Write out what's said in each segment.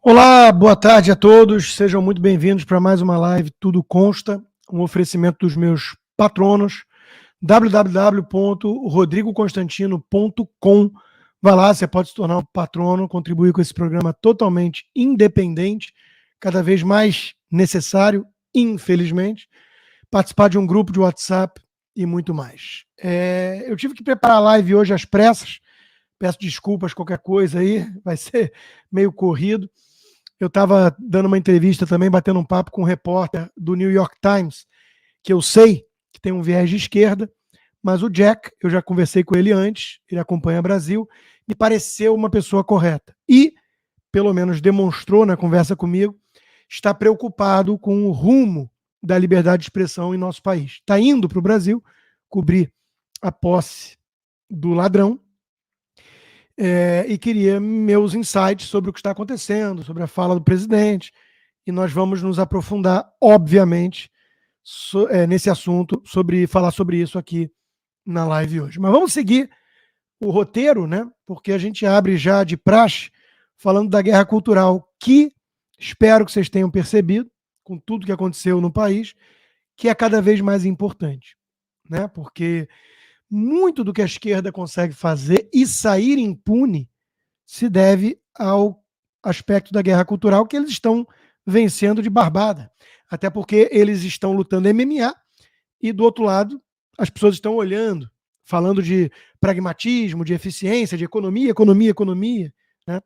Olá, boa tarde a todos, sejam muito bem-vindos para mais uma live Tudo Consta, um oferecimento dos meus patronos, www.rodrigoconstantino.com. Vai lá, você pode se tornar um patrono, contribuir com esse programa totalmente independente, cada vez mais necessário, infelizmente, participar de um grupo de WhatsApp e muito mais. Eu tive que preparar a live hoje às pressas, peço desculpas, qualquer coisa aí, vai ser meio corrido. Eu estava dando uma entrevista também, batendo um papo com um repórter do New York Times, que eu sei que tem um viés de esquerda, mas o Jack, eu já conversei com ele antes, ele acompanha o Brasil, me pareceu uma pessoa correta. E, pelo menos demonstrou na conversa comigo, está preocupado com o rumo da liberdade de expressão em nosso país. Está indo para o Brasil cobrir a posse do ladrão, e queria meus insights sobre o que está acontecendo, sobre a fala do presidente, e nós vamos nos aprofundar, obviamente, nesse assunto, falar sobre isso aqui na live hoje. Mas vamos seguir o roteiro, né? Porque a gente abre já de praxe falando da guerra cultural, que espero que vocês tenham percebido, com tudo que aconteceu no país, que é cada vez mais importante, né? Porque muito do que a esquerda consegue fazer e sair impune se deve ao aspecto da guerra cultural que eles estão vencendo de barbada. Até porque eles estão lutando MMA e, do outro lado, as pessoas estão olhando, falando de pragmatismo, de eficiência, de economia, né?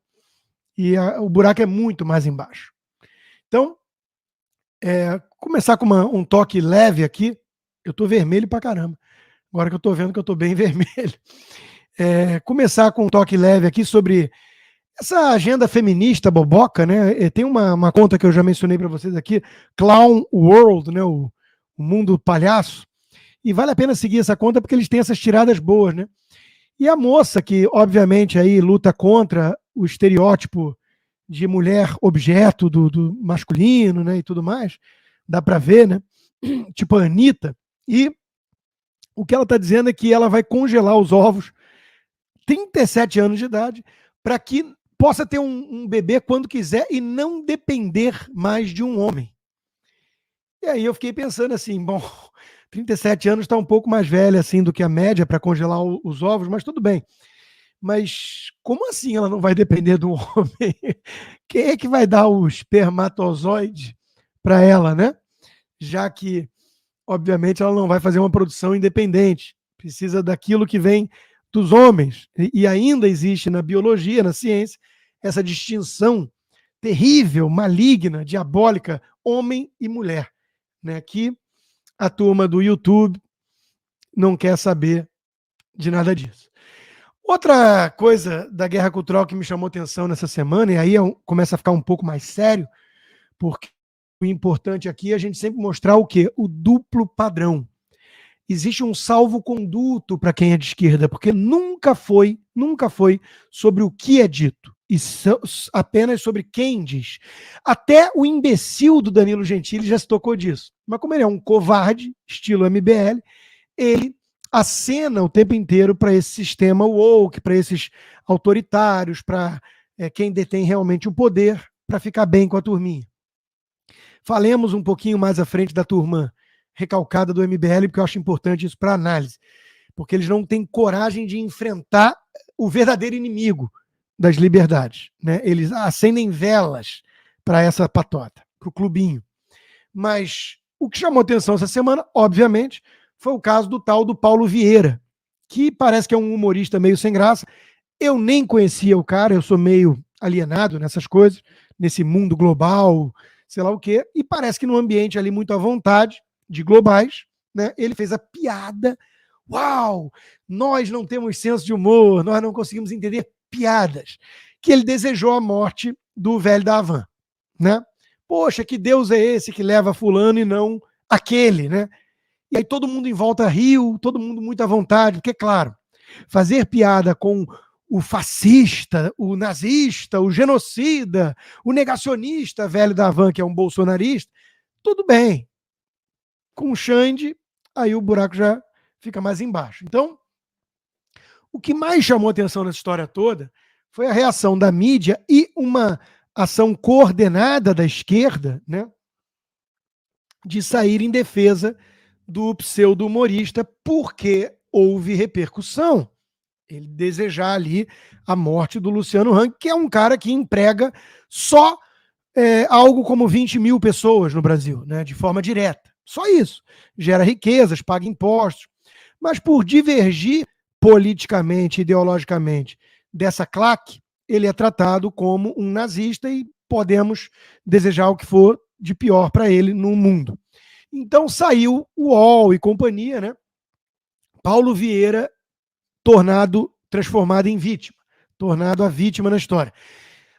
E o buraco é muito mais embaixo. Então, começar com um toque leve aqui. Eu estou vermelho pra caramba. Agora que eu estou vendo que eu estou bem vermelho. Começar com um toque leve aqui sobre essa agenda feminista boboca, né? Tem uma conta que eu já mencionei para vocês aqui, Clown World, né? O mundo palhaço. E vale a pena seguir essa conta porque eles têm essas tiradas boas, né? E a moça que, obviamente, aí luta contra o estereótipo de mulher objeto do masculino, né? E tudo mais, dá para ver, né? Tipo a Anitta. E o que ela está dizendo é que ela vai congelar os ovos, 37 anos de idade, para que possa ter um bebê quando quiser e não depender mais de um homem. E aí eu fiquei pensando assim, bom, 37 anos está um pouco mais velha assim do que a média para congelar os ovos, mas tudo bem. Mas como assim ela não vai depender do homem? Quem é que vai dar o espermatozoide para ela, né? Já que, obviamente, ela não vai fazer uma produção independente. Precisa daquilo que vem dos homens. E ainda existe na biologia, na ciência, essa distinção terrível, maligna, diabólica, homem e mulher, né? Que a turma do YouTube não quer saber de nada disso. Outra coisa da guerra cultural que me chamou atenção nessa semana, e aí começa a ficar um pouco mais sério, porque o importante aqui é a gente sempre mostrar o quê? O duplo padrão. Existe um salvo-conduto para quem é de esquerda, porque nunca foi sobre o que é dito, e apenas sobre quem diz. Até o imbecil do Danilo Gentili já se tocou disso. Mas como ele é um covarde, estilo MBL, ele acena o tempo inteiro para esse sistema woke, para esses autoritários, para quem detém realmente o poder, para ficar bem com a turminha. Falemos um pouquinho mais à frente da turma recalcada do MBL, porque eu acho importante isso para análise, porque eles não têm coragem de enfrentar o verdadeiro inimigo das liberdades, né? Eles acendem velas para essa patota, para o clubinho. Mas o que chamou atenção essa semana, obviamente, foi o caso do tal do Paulo Vieira, que parece que é um humorista meio sem graça. Eu nem conhecia o cara, eu sou meio alienado nessas coisas, nesse mundo global, sei lá o quê, e parece que num ambiente ali muito à vontade, de globais, né, ele fez a piada. Uau! Nós não temos senso de humor, nós não conseguimos entender piadas. Que ele desejou a morte do velho da Havan, né? Poxa, que Deus é esse que leva fulano e não aquele, né? E aí todo mundo em volta riu, todo mundo muito à vontade, porque, claro, fazer piada com o fascista, o nazista, o genocida, o negacionista velho da Havan, que é um bolsonarista, tudo bem. Com o Xande, aí o buraco já fica mais embaixo. Então, o que mais chamou atenção nessa história toda foi a reação da mídia e uma ação coordenada da esquerda, né, de sair em defesa do pseudo-humorista, porque houve repercussão. Ele desejar ali a morte do Luciano Hang, que é um cara que emprega só algo como 20 mil pessoas no Brasil, né, de forma direta. Só isso. Gera riquezas, paga impostos. Mas por divergir politicamente, ideologicamente, dessa claque, ele é tratado como um nazista e podemos desejar o que for de pior para ele no mundo. Então saiu o UOL e companhia, né? Paulo Vieira transformado em vítima, tornado a vítima na história.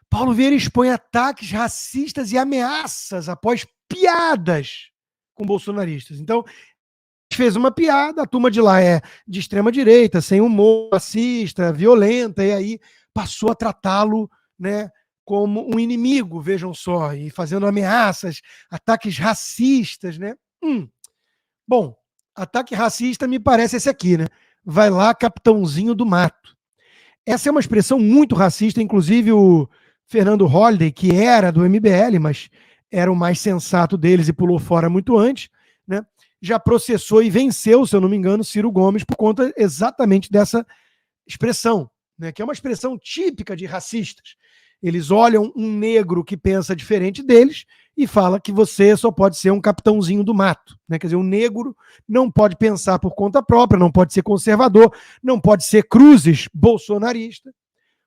Paulo Vieira expõe ataques racistas e ameaças após piadas com bolsonaristas. Então, fez uma piada, a turma de lá é de extrema direita, sem humor, racista, violenta, e aí passou a tratá-lo, né, como um inimigo, vejam só, e fazendo ameaças, ataques racistas, né? Bom, ataque racista me parece esse aqui, né? Vai lá, capitãozinho do mato. Essa é uma expressão muito racista, inclusive o Fernando Holliday, que era do MBL, mas era o mais sensato deles e pulou fora muito antes, né? Já processou e venceu, se eu não me engano, Ciro Gomes por conta exatamente dessa expressão, né? Que é uma expressão típica de racistas. Eles olham um negro que pensa diferente deles e fala que você só pode ser um capitãozinho do mato, né? Quer dizer, o negro não pode pensar por conta própria, não pode ser conservador, não pode ser cruzes bolsonarista,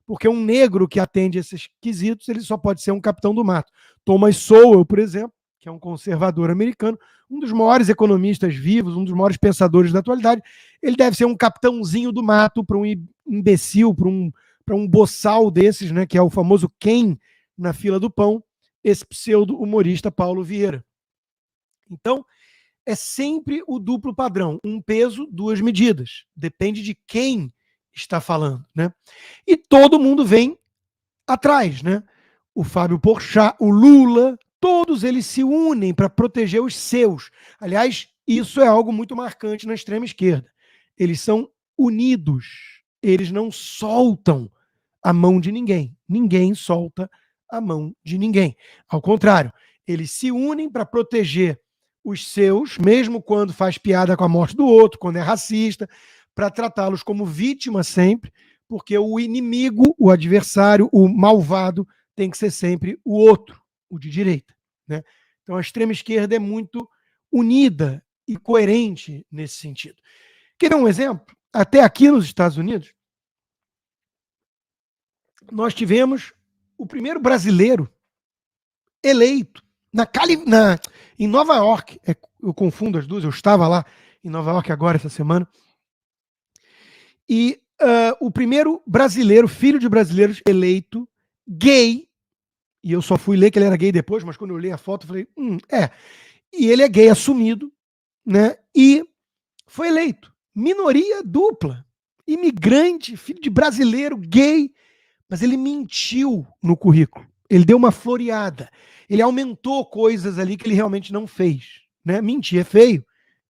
porque um negro que atende esses quesitos, ele só pode ser um capitão do mato. Thomas Sowell, por exemplo, que é um conservador americano, um dos maiores economistas vivos, um dos maiores pensadores da atualidade, ele deve ser um capitãozinho do mato para um imbecil, para um boçal desses, né, que é o famoso Ken na fila do pão, esse pseudo-humorista Paulo Vieira. Então, é sempre o duplo padrão, um peso, duas medidas. Depende de quem está falando, né? E todo mundo vem atrás, né? O Fábio Porchat, o Lula, todos eles se unem para proteger os seus. Aliás, isso é algo muito marcante na extrema esquerda. Eles são unidos. Eles não soltam a mão de ninguém. Ninguém solta a mão de ninguém. Ao contrário, eles se unem para proteger os seus, mesmo quando faz piada com a morte do outro, quando é racista, para tratá-los como vítima sempre, porque o inimigo, o adversário, o malvado, tem que ser sempre o outro, o de direita, né? Então a extrema esquerda é muito unida e coerente nesse sentido. Quer ver um exemplo? Até aqui nos Estados Unidos, nós tivemos o primeiro brasileiro eleito em Nova York. Eu confundo as duas, eu estava lá em Nova York agora, essa semana. E o primeiro brasileiro, filho de brasileiros, eleito, gay, e eu só fui ler que ele era gay depois, mas quando eu li a foto, eu falei, E ele é gay assumido, né? E foi eleito. Minoria dupla. Imigrante, filho de brasileiro, gay, mas ele mentiu no currículo. Ele deu uma floreada. Ele aumentou coisas ali que ele realmente não fez, né? Mentir é feio.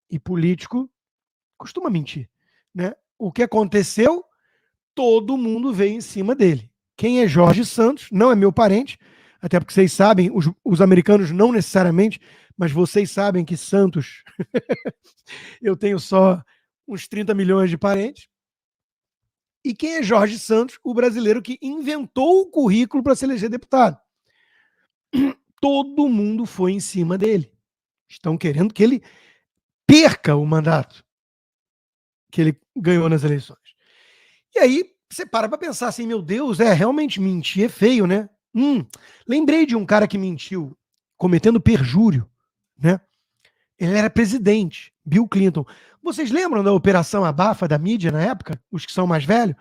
E político costuma mentir, né? O que aconteceu? Todo mundo veio em cima dele. Quem é Jorge Santos? Não é meu parente, até porque vocês sabem, os americanos não necessariamente, mas vocês sabem que Santos, eu tenho só uns 30 milhões de parentes. E quem é Jorge Santos? O brasileiro que inventou o currículo para se eleger deputado. Todo mundo foi em cima dele. Estão querendo que ele perca o mandato que ele ganhou nas eleições. E aí você para pensar assim, meu Deus, realmente mentir é feio, né? Lembrei de um cara que mentiu cometendo perjúrio, né? Ele era presidente, Bill Clinton. Vocês lembram da Operação Abafa da mídia na época? Os que são mais velhos?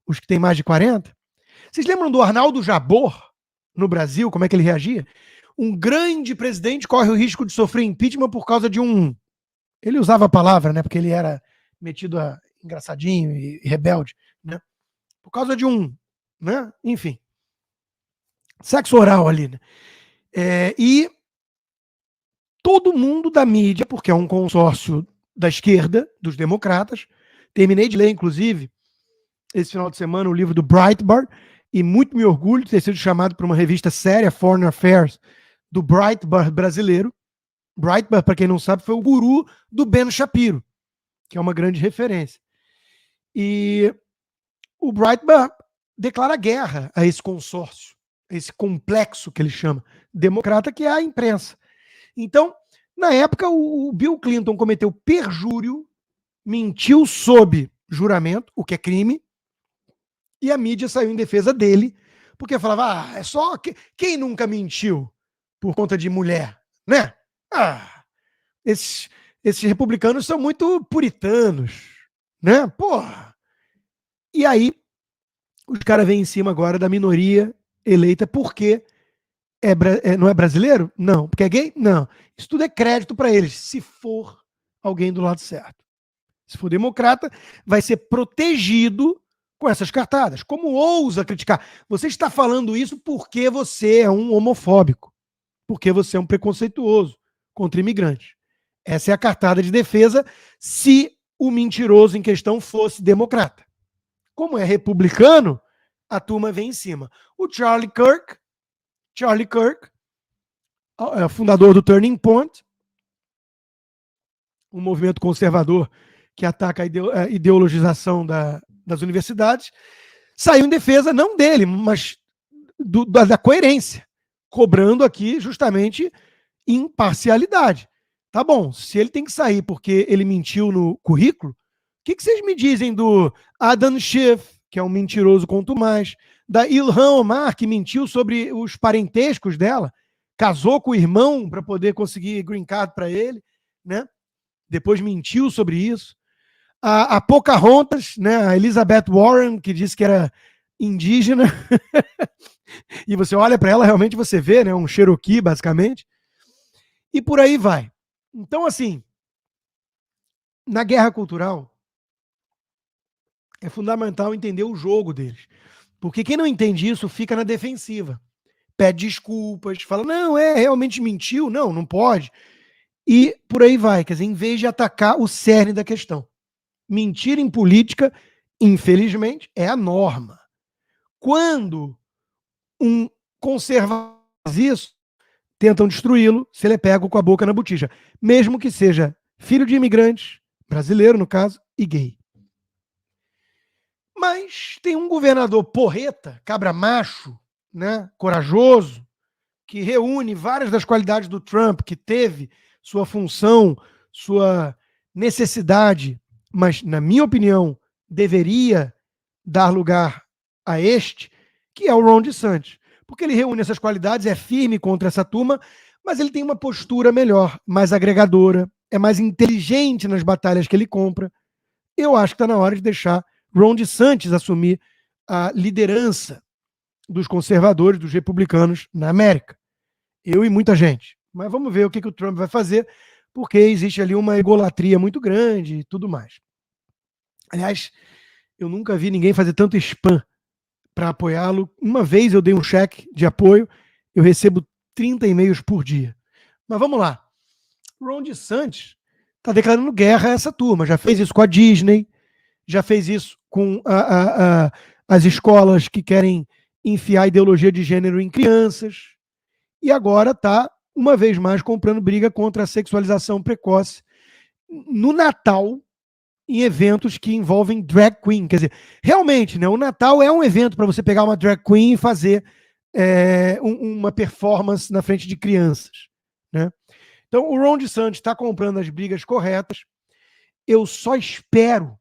Os que têm mais de 40? Vocês lembram do Arnaldo Jabor no Brasil? Como é que ele reagia? Um grande presidente corre o risco de sofrer impeachment por causa de um... Ele usava a palavra, né? Porque ele era metido a engraçadinho e rebelde, né? Por causa de um... né? Enfim. Sexo oral ali, né? E todo mundo da mídia, porque é um consórcio da esquerda, dos democratas. Terminei de ler, inclusive, esse final de semana, o livro do Breitbart, e muito me orgulho de ter sido chamado para uma revista séria, Foreign Affairs, do Breitbart brasileiro. Breitbart, para quem não sabe, foi o guru do Ben Shapiro, que é uma grande referência. E o Breitbart declara guerra a esse consórcio, a esse complexo que ele chama democrata, que é a imprensa. Então, na época, o Bill Clinton cometeu perjúrio, mentiu sob juramento, o que é crime, e a mídia saiu em defesa dele, porque falava, é só quem nunca mentiu por conta de mulher, né? Esses republicanos são muito puritanos, né? Porra! E aí, os caras vêm em cima agora da minoria eleita porque não é brasileiro? Não. Porque é gay? Não. Isso tudo é crédito para eles, se for alguém do lado certo. Se for democrata, vai ser protegido com essas cartadas. Como ousa criticar? Você está falando isso porque você é um homofóbico, porque você é um preconceituoso contra imigrantes. Essa é a cartada de defesa se o mentiroso em questão fosse democrata. Como é republicano, a turma vem em cima. O Charlie Kirk, fundador do Turning Point, um movimento conservador que ataca a ideologização das universidades, saiu em defesa não dele, mas da coerência, cobrando aqui justamente imparcialidade. Tá bom, se ele tem que sair porque ele mentiu no currículo, o que vocês me dizem do Adam Schiff, que é um mentiroso quanto mais, da Ilhan Omar, que mentiu sobre os parentescos dela, casou com o irmão para poder conseguir green card para ele, né? Depois mentiu sobre isso. A Pocahontas, né? A Elizabeth Warren, que disse que era indígena, e você olha para ela, realmente você vê, né? Um Cherokee, basicamente. E por aí vai. Então, assim, na guerra cultural, é fundamental entender o jogo deles. Porque quem não entende isso fica na defensiva. Pede desculpas, fala, não, realmente mentiu, não pode. E por aí vai, quer dizer, em vez de atacar o cerne da questão. Mentira em política, infelizmente, é a norma. Quando um conservador faz isso, tentam destruí-lo se ele é pego com a boca na botija. Mesmo que seja filho de imigrantes, brasileiro no caso, e gay. Mas tem um governador porreta, cabra macho, né, corajoso, que reúne várias das qualidades do Trump, que teve sua função, sua necessidade, mas, na minha opinião, deveria dar lugar a este, que é o Ron DeSantis. Porque ele reúne essas qualidades, é firme contra essa turma, mas ele tem uma postura melhor, mais agregadora, é mais inteligente nas batalhas que ele compra. Eu acho que está na hora de deixar Ron DeSantis assumir a liderança dos conservadores, dos republicanos na América. Eu e muita gente. Mas vamos ver o que o Trump vai fazer, porque existe ali uma egolatria muito grande e tudo mais. Aliás, eu nunca vi ninguém fazer tanto spam para apoiá-lo. Uma vez eu dei um cheque de apoio, eu recebo 30 e-mails por dia. Mas vamos lá. Ron DeSantis está declarando guerra a essa turma. Já fez isso com a Disney, já fez isso com as escolas que querem enfiar ideologia de gênero em crianças. E agora está, uma vez mais, comprando briga contra a sexualização precoce no Natal, em eventos que envolvem drag queen. Quer dizer, realmente, né, o Natal é um evento para você pegar uma drag queen e fazer uma performance na frente de crianças, né? Então, o Ron DeSantis está comprando as brigas corretas. Eu só espero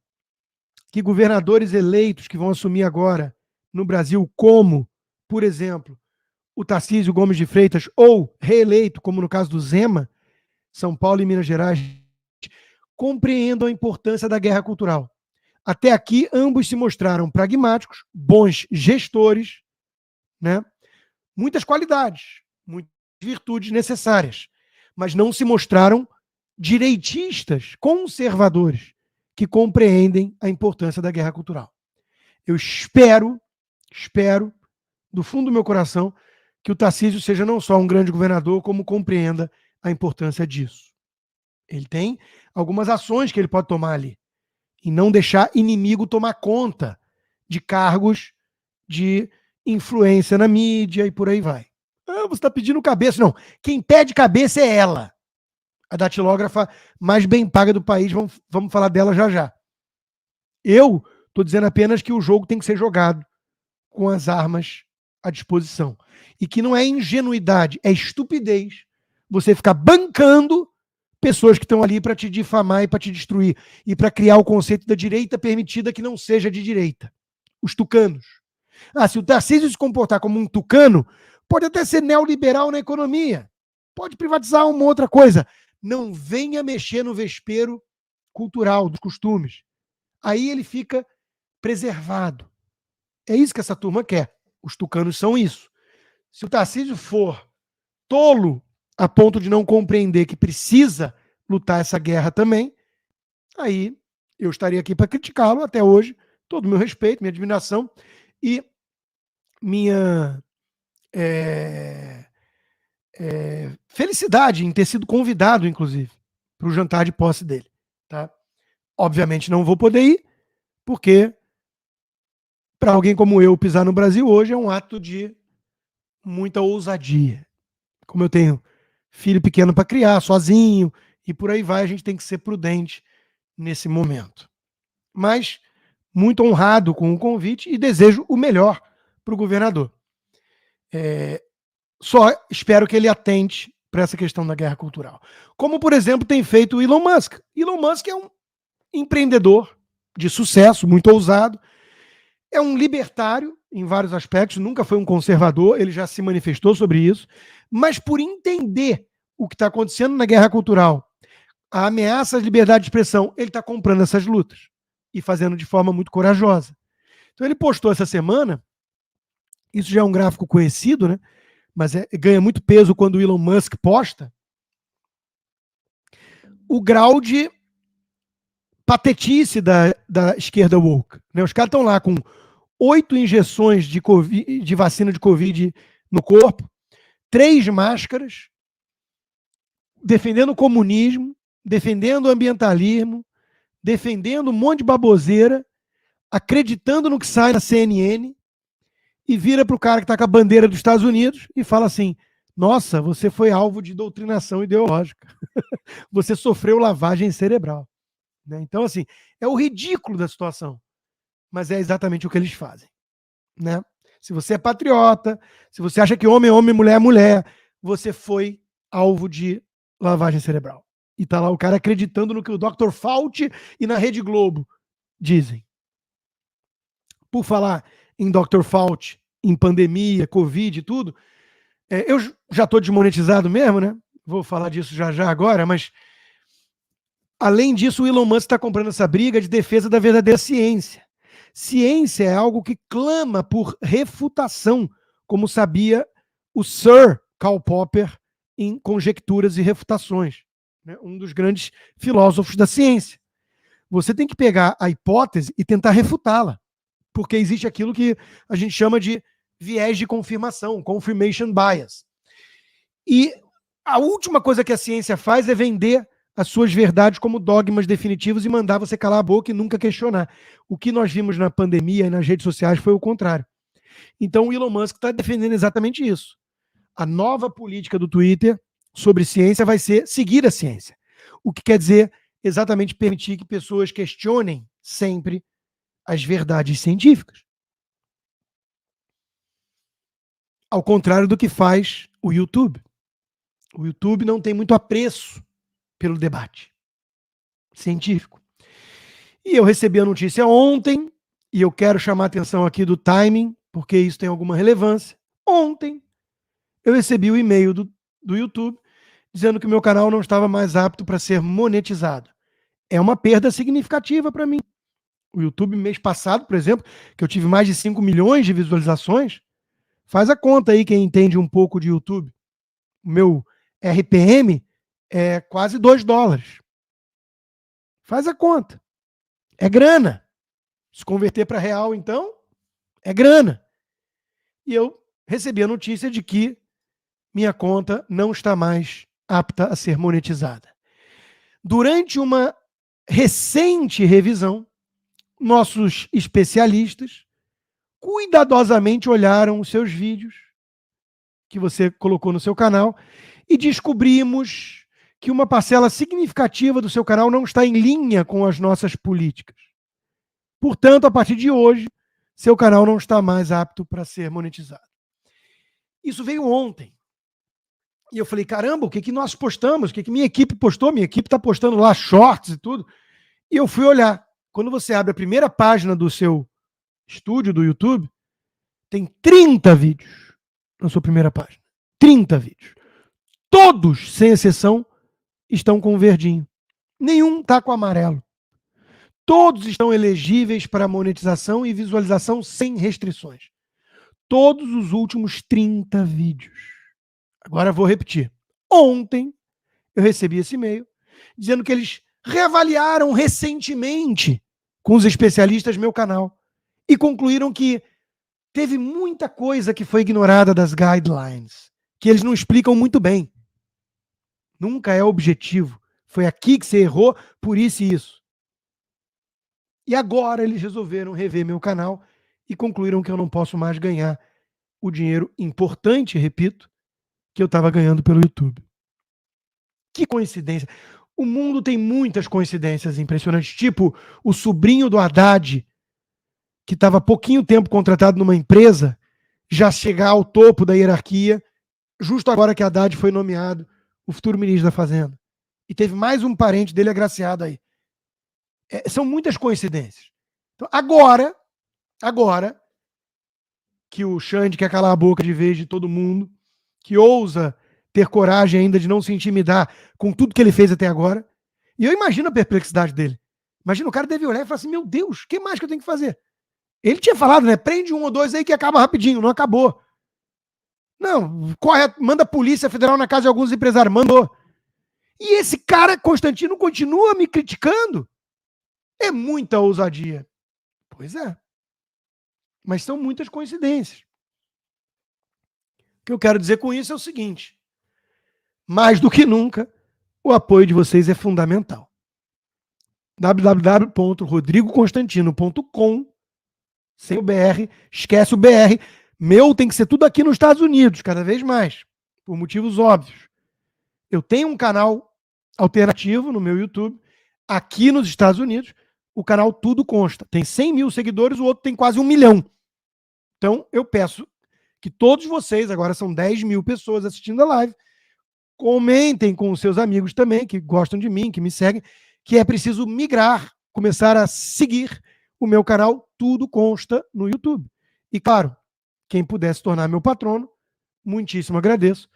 que governadores eleitos que vão assumir agora no Brasil, como, por exemplo, o Tarcísio Gomes de Freitas, ou reeleito, como no caso do Zema, São Paulo e Minas Gerais, compreendam a importância da guerra cultural. Até aqui, ambos se mostraram pragmáticos, bons gestores, né? Muitas qualidades, muitas virtudes necessárias, mas não se mostraram direitistas, conservadores, que compreendem a importância da guerra cultural. Eu espero, do fundo do meu coração, que o Tarcísio seja não só um grande governador, como compreenda a importância disso. Ele tem algumas ações que ele pode tomar ali, e não deixar inimigo tomar conta de cargos de influência na mídia e por aí vai. Ah, você está pedindo cabeça. Não, quem pede cabeça é ela. A datilógrafa mais bem paga do país, vamos falar dela já já. Eu estou dizendo apenas que o jogo tem que ser jogado com as armas à disposição. E que não é ingenuidade, é estupidez você ficar bancando pessoas que estão ali para te difamar e para te destruir. E para criar o conceito da direita permitida que não seja de direita. Os tucanos. Ah, se o Tarcísio se comportar como um tucano, pode até ser neoliberal na economia. Pode privatizar uma outra coisa. Não venha mexer no vespeiro cultural, dos costumes. Aí ele fica preservado. É isso que essa turma quer. Os tucanos são isso. Se o Tarcísio for tolo a ponto de não compreender que precisa lutar essa guerra também, aí eu estaria aqui para criticá-lo até hoje. Todo o meu respeito, minha admiração e minha felicidade em ter sido convidado, inclusive, para o jantar de posse dele. Tá? Obviamente não vou poder ir, porque para alguém como eu pisar no Brasil hoje é um ato de muita ousadia. Como eu tenho filho pequeno para criar, sozinho, e por aí vai, a gente tem que ser prudente nesse momento. Mas muito honrado com o convite e desejo o melhor para o governador. Só espero que ele atente para essa questão da guerra cultural. Como, por exemplo, tem feito o Elon Musk. Elon Musk é um empreendedor de sucesso, muito ousado. É um libertário em vários aspectos, nunca foi um conservador, ele já se manifestou sobre isso, mas por entender o que está acontecendo na guerra cultural, a ameaça à liberdade de expressão, ele está comprando essas lutas e fazendo de forma muito corajosa. Então ele postou essa semana, isso já é um gráfico conhecido, né? Mas ganha muito peso quando o Elon Musk posta, o grau de patetice da esquerda woke. Né? Os caras estão lá com 8 injeções de vacina de Covid no corpo, 3 máscaras, defendendo o comunismo, defendendo o ambientalismo, defendendo um monte de baboseira, acreditando no que sai na CNN, e vira para o cara que está com a bandeira dos Estados Unidos e fala assim: nossa, você foi alvo de doutrinação ideológica. Você sofreu lavagem cerebral. Né? Então, assim, é o ridículo da situação. Mas é exatamente o que eles fazem. Né? Se você é patriota, se você acha que homem é homem, mulher é mulher, você foi alvo de lavagem cerebral. E tá lá o cara acreditando no que o Dr. Fauci e na Rede Globo dizem. Por falar em Dr. Fauci, em pandemia, Covid e tudo, eu já estou desmonetizado mesmo, né? Vou falar disso já agora, mas além disso, o Elon Musk está comprando essa briga de defesa da verdadeira ciência. Ciência é algo que clama por refutação, como sabia o Sir Karl Popper em Conjecturas e Refutações, né? Um dos grandes filósofos da ciência. Você tem que pegar a hipótese e tentar refutá-la, porque existe aquilo que a gente chama de viés de confirmação, confirmation bias. E a última coisa que a ciência faz é vender as suas verdades como dogmas definitivos e mandar você calar a boca e nunca questionar. O que nós vimos na pandemia e nas redes sociais foi o contrário. Então o Elon Musk está defendendo exatamente isso. A nova política do Twitter sobre ciência vai ser seguir a ciência. O que quer dizer exatamente permitir que pessoas questionem sempre as verdades científicas. Ao contrário do que faz o YouTube. O YouTube não tem muito apreço pelo debate científico. E eu recebi a notícia ontem, e eu quero chamar a atenção aqui do timing, porque isso tem alguma relevância. Ontem, eu recebi o e-mail do YouTube dizendo que o meu canal não estava mais apto para ser monetizado. É uma perda significativa para mim. O YouTube, mês passado, por exemplo, que eu tive mais de 5 milhões de visualizações, faz a conta aí quem entende um pouco de YouTube. O meu RPM é quase $2. Faz a conta. É grana. Se converter para real, então, é grana. E eu recebi a notícia de que minha conta não está mais apta a ser monetizada. Durante uma recente revisão, nossos especialistas cuidadosamente olharam os seus vídeos que você colocou no seu canal e descobrimos que uma parcela significativa do seu canal não está em linha com as nossas políticas. Portanto, a partir de hoje, seu canal não está mais apto para ser monetizado. Isso veio ontem. E eu falei, caramba, o que nós postamos? O que minha equipe postou? Minha equipe está postando lá shorts e tudo. E eu fui olhar. Quando você abre a primeira página do seu estúdio do YouTube, tem 30 vídeos na sua primeira página. 30 vídeos. Todos, sem exceção, estão com verdinho. Nenhum está com amarelo. Todos estão elegíveis para monetização e visualização sem restrições. Todos os últimos 30 vídeos. Agora vou repetir. Ontem eu recebi esse e-mail dizendo que eles reavaliaram recentemente com os especialistas meu canal e concluíram que teve muita coisa que foi ignorada das guidelines, que eles não explicam muito bem. Nunca é objetivo. Foi aqui que você errou, por isso e isso. E agora eles resolveram rever meu canal e concluíram que eu não posso mais ganhar o dinheiro importante, repito, que eu estava ganhando pelo YouTube. Que coincidência. O mundo tem muitas coincidências impressionantes, tipo o sobrinho do Haddad, que estava há pouquinho tempo contratado numa empresa, já chegar ao topo da hierarquia, justo agora que Haddad foi nomeado o futuro ministro da Fazenda. E teve mais um parente dele agraciado aí. São muitas coincidências. Então, agora que o Xande quer calar a boca de vez de todo mundo, que ousa ter coragem ainda de não se intimidar com tudo que ele fez até agora, e eu imagino a perplexidade dele. Imagina, o cara deve olhar e falar assim, meu Deus, o que mais que eu tenho que fazer? Ele tinha falado, né, prende 1 ou 2 aí que acaba rapidinho, não acabou. Não, corre, manda a Polícia Federal na casa de alguns empresários, mandou. E esse cara, Constantino, continua me criticando? É muita ousadia. Pois é. Mas são muitas coincidências. O que eu quero dizer com isso é o seguinte: mais do que nunca, o apoio de vocês é fundamental. www.rodrigoconstantino.com, sem o BR, esquece o BR. Meu tem que ser tudo aqui nos Estados Unidos, cada vez mais, por motivos óbvios. Eu tenho um canal alternativo no meu YouTube, aqui nos Estados Unidos, o canal Tudo Consta. Tem 100 mil seguidores, o outro tem quase 1 milhão. Então, eu peço que todos vocês, agora são 10 mil pessoas assistindo a live, comentem com os seus amigos também, que gostam de mim, que me seguem, que é preciso migrar, começar a seguir o meu canal Tudo Consta no YouTube. E, claro, quem puder se tornar meu patrono, muitíssimo agradeço.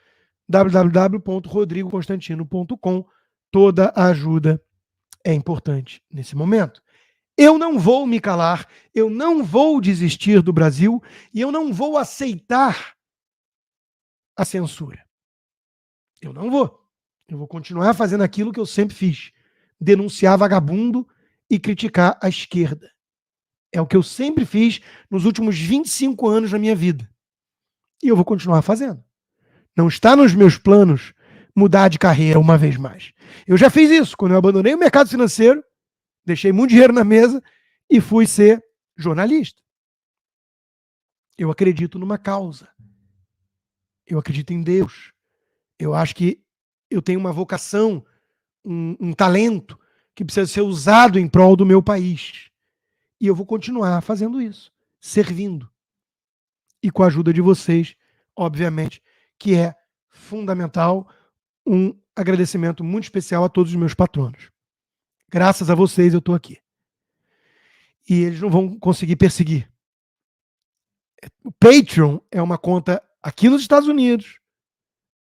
www.rodrigoconstantino.com. Toda a ajuda é importante nesse momento. Eu não vou me calar, eu não vou desistir do Brasil e eu não vou aceitar a censura. Eu não vou. Eu vou continuar fazendo aquilo que eu sempre fiz. Denunciar vagabundo e criticar a esquerda. É o que eu sempre fiz nos últimos 25 anos da minha vida. E eu vou continuar fazendo. Não está nos meus planos mudar de carreira uma vez mais. Eu já fiz isso quando eu abandonei o mercado financeiro, deixei muito dinheiro na mesa e fui ser jornalista. Eu acredito numa causa. Eu acredito em Deus. Eu acho que eu tenho uma vocação, um talento que precisa ser usado em prol do meu país. E eu vou continuar fazendo isso, servindo. E com a ajuda de vocês, obviamente, que é fundamental. Um agradecimento muito especial a todos os meus patronos. Graças a vocês eu estou aqui. E eles não vão conseguir perseguir. O Patreon é uma conta aqui nos Estados Unidos.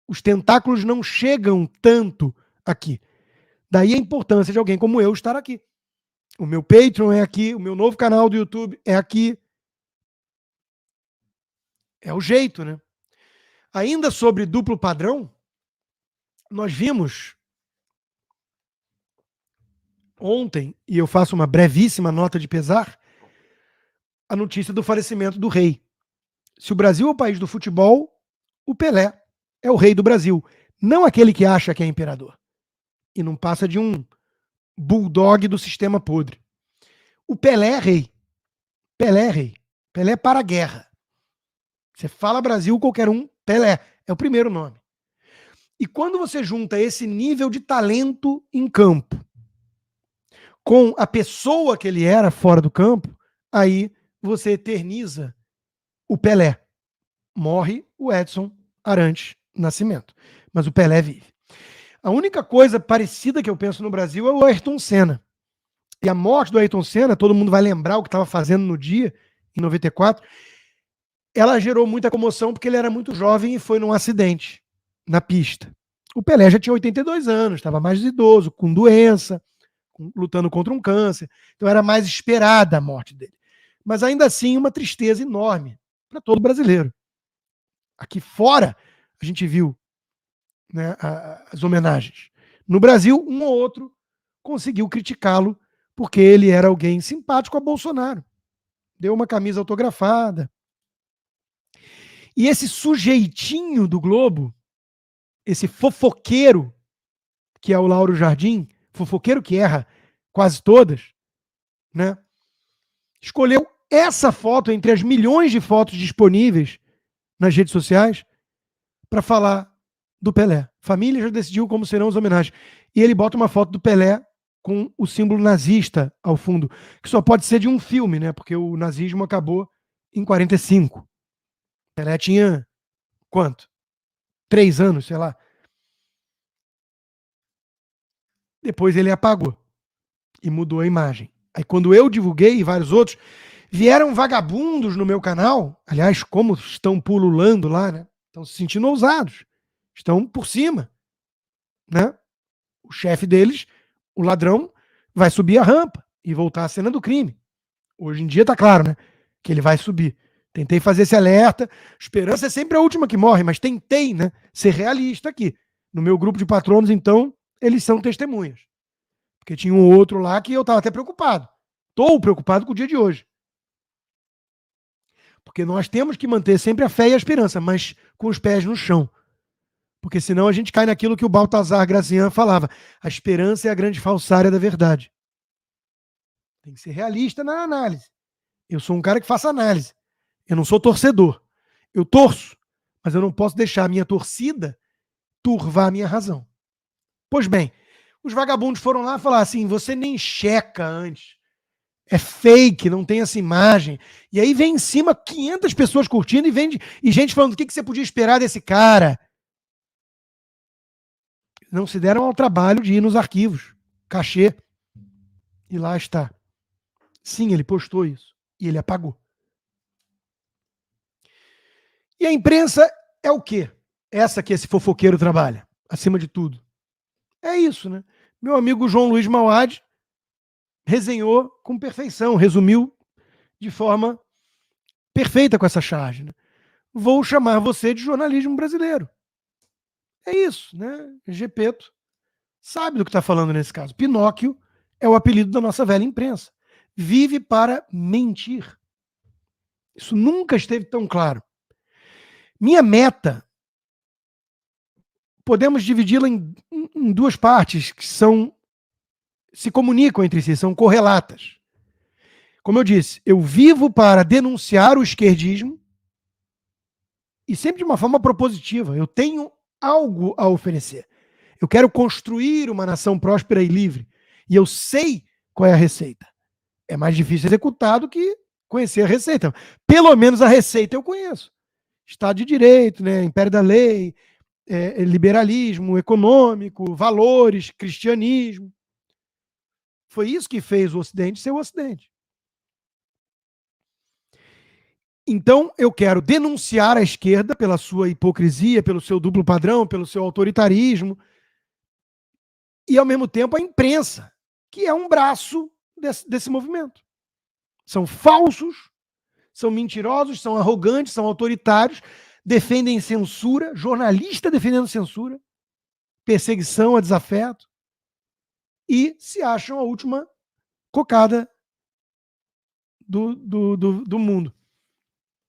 Os tentáculos não chegam tanto aqui. Daí a importância de alguém como eu estar aqui. O meu Patreon é aqui, o meu novo canal do YouTube é aqui. É o jeito, né? Ainda sobre duplo padrão, nós vimos ontem, e eu faço uma brevíssima nota de pesar, a notícia do falecimento do rei. Se o Brasil é o país do futebol, o Pelé é o rei do Brasil. Não aquele que acha que é imperador. E não passa de um bulldog do sistema podre. O Pelé é rei. Pelé é rei. Pelé para a guerra. Você fala Brasil, qualquer um, Pelé. É o primeiro nome. E quando você junta esse nível de talento em campo com a pessoa que ele era fora do campo, aí você eterniza o Pelé. Morre o Edson Arantes Nascimento. Mas o Pelé vive. A única coisa parecida que eu penso no Brasil é o Ayrton Senna. E a morte do Ayrton Senna, todo mundo vai lembrar o que estava fazendo no dia, em 94, ela gerou muita comoção porque ele era muito jovem e foi num acidente na pista. O Pelé já tinha 82 anos, estava mais idoso, com doença, lutando contra um câncer. Então era mais esperada a morte dele. Mas ainda assim, uma tristeza enorme para todo brasileiro. Aqui fora, a gente viu, né, as homenagens. No Brasil, um ou outro conseguiu criticá-lo porque ele era alguém simpático a Bolsonaro. Deu uma camisa autografada. E esse sujeitinho do Globo, esse fofoqueiro, que é o Lauro Jardim, fofoqueiro que erra quase todas, né? Escolheu essa foto entre as milhões de fotos disponíveis nas redes sociais para falar do Pelé. Família já decidiu como serão as homenagens. E ele bota uma foto do Pelé com o símbolo nazista ao fundo, que só pode ser de um filme, né? Porque o nazismo acabou em 45. Pelé tinha quanto? 3 anos, sei lá. Depois ele apagou e mudou a imagem. Aí quando eu divulguei e vários outros, vieram vagabundos no meu canal, aliás, como estão pululando lá, né? Estão se sentindo ousados, estão por cima, né? O chefe deles, o ladrão, vai subir a rampa e voltar à cena do crime. Hoje em dia tá claro, né? Que ele vai subir. Tentei fazer esse alerta. Esperança é sempre a última que morre, mas tentei, né? Ser realista aqui. No meu grupo de patronos, então, eles são testemunhas. Porque tinha um outro lá que eu estava até preocupado. Estou preocupado com o dia de hoje. Porque nós temos que manter sempre a fé e a esperança, mas com os pés no chão. Porque senão a gente cai naquilo que o Baltazar Gracian falava. A esperança é a grande falsária da verdade. Tem que ser realista na análise. Eu sou um cara que faça análise. Eu não sou torcedor. Eu torço, mas eu não posso deixar a minha torcida turvar a minha razão. Pois bem, os vagabundos foram lá falar assim, você nem checa antes. É fake, não tem essa imagem. E aí vem em cima 500 pessoas curtindo e gente falando o que você podia esperar desse cara. Não se deram ao trabalho de ir nos arquivos. Cachê. E lá está. Sim, ele postou isso. E ele apagou. E a imprensa é o quê? Essa que esse fofoqueiro trabalha, acima de tudo. É isso, né? Meu amigo João Luiz Mauad resenhou com perfeição, resumiu de forma perfeita com essa charge. Né? Vou chamar você de jornalismo brasileiro. É isso, né? Gepeto sabe do que está falando nesse caso. Pinóquio é o apelido da nossa velha imprensa. Vive para mentir. Isso nunca esteve tão claro. Minha meta, podemos dividi-la em duas partes que se comunicam entre si, são correlatas. Como eu disse, eu vivo para denunciar o esquerdismo e sempre de uma forma propositiva. Eu tenho algo a oferecer. Eu quero construir uma nação próspera e livre. E eu sei qual é a receita. É mais difícil executar do que conhecer a receita. Pelo menos a receita eu conheço. Estado de Direito, né? Império da Lei, liberalismo econômico, valores, cristianismo. Foi isso que fez o Ocidente ser o Ocidente. Então, eu quero denunciar a esquerda pela sua hipocrisia, pelo seu duplo padrão, pelo seu autoritarismo, e, ao mesmo tempo, a imprensa, que é um braço desse movimento. São falsos, são mentirosos, são arrogantes, são autoritários, defendem censura, jornalista defendendo censura, perseguição a desafeto, e se acham a última cocada do mundo.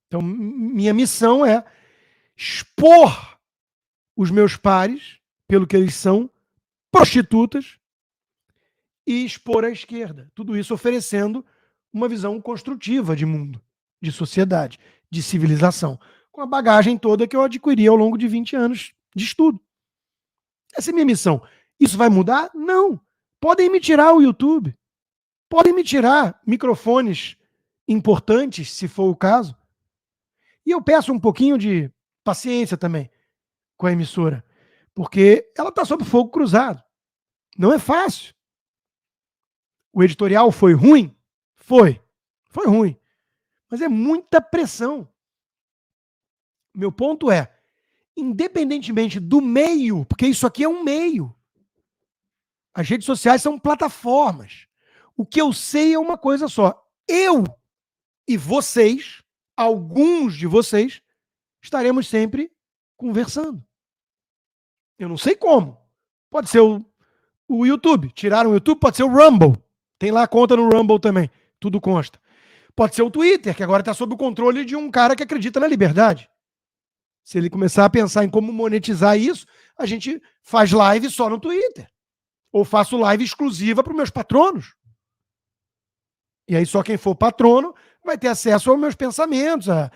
Então, minha missão é expor os meus pares, pelo que eles são, prostitutas, e expor a esquerda. Tudo isso oferecendo uma visão construtiva de mundo. de sociedade, de civilização, com a bagagem toda que eu adquiri ao longo de 20 anos de estudo. Essa é a minha missão. Isso vai mudar? Não. Podem me tirar o YouTube. Podem me tirar microfones importantes, se for o caso. E eu peço um pouquinho de paciência também com a emissora, porque ela está sob fogo cruzado. Não é fácil. O editorial foi ruim? Foi ruim. Mas é muita pressão. Meu ponto é, independentemente do meio, porque isso aqui é um meio, as redes sociais são plataformas. O que eu sei é uma coisa só. Eu e vocês, alguns de vocês, estaremos sempre conversando. Eu não sei como. Pode ser o YouTube. Tiraram o YouTube, pode ser o Rumble. Tem lá a conta no Rumble também. Tudo consta. Pode ser o Twitter, que agora está sob o controle de um cara que acredita na liberdade. Se ele começar a pensar em como monetizar isso, a gente faz live só no Twitter. Ou faço live exclusiva para os meus patronos. E aí só quem for patrono vai ter acesso aos meus pensamentos. A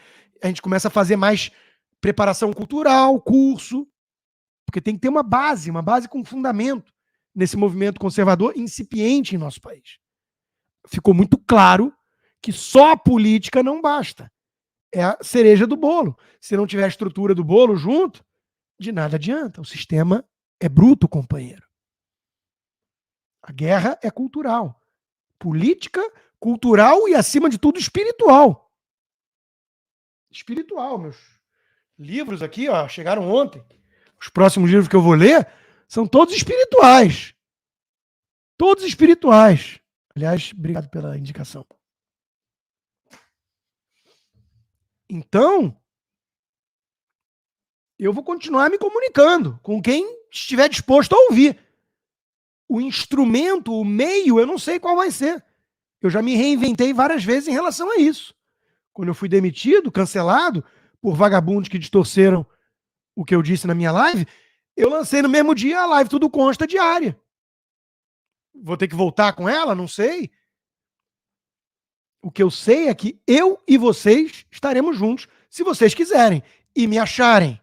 gente começa a fazer mais preparação cultural, curso, porque tem que ter uma base com fundamento nesse movimento conservador incipiente em nosso país. Ficou muito claro que só a política não basta. É a cereja do bolo. Se não tiver a estrutura do bolo junto, de nada adianta. O sistema é bruto, companheiro. A guerra é cultural. Política, cultural e, acima de tudo, espiritual. Espiritual, meus livros aqui, ó, chegaram ontem. Os próximos livros que eu vou ler são todos espirituais. Todos espirituais. Aliás, obrigado pela indicação. Então, eu vou continuar me comunicando com quem estiver disposto a ouvir. O instrumento, o meio, eu não sei qual vai ser. Eu já me reinventei várias vezes em relação a isso. Quando eu fui demitido, cancelado, por vagabundos que distorceram o que eu disse na minha live, eu lancei no mesmo dia a live Tudo Consta diária. Vou ter que voltar com ela? Não sei. O que eu sei é que eu e vocês estaremos juntos, se vocês quiserem, e me acharem.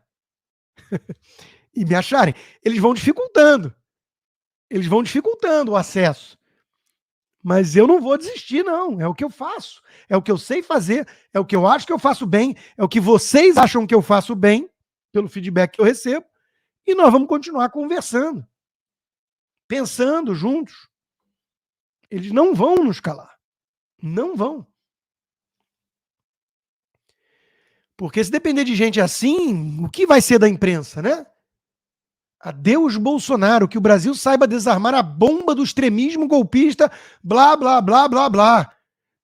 E me acharem. Eles vão dificultando o acesso. Mas eu não vou desistir, não. É o que eu faço. É o que eu sei fazer. É o que eu acho que eu faço bem. É o que vocês acham que eu faço bem, pelo feedback que eu recebo. E nós vamos continuar conversando. Pensando juntos. Eles não vão nos calar. Não vão. Porque se depender de gente assim, o que vai ser da imprensa, né? Adeus Bolsonaro, que o Brasil saiba desarmar a bomba do extremismo golpista, blá, blá, blá, blá, blá.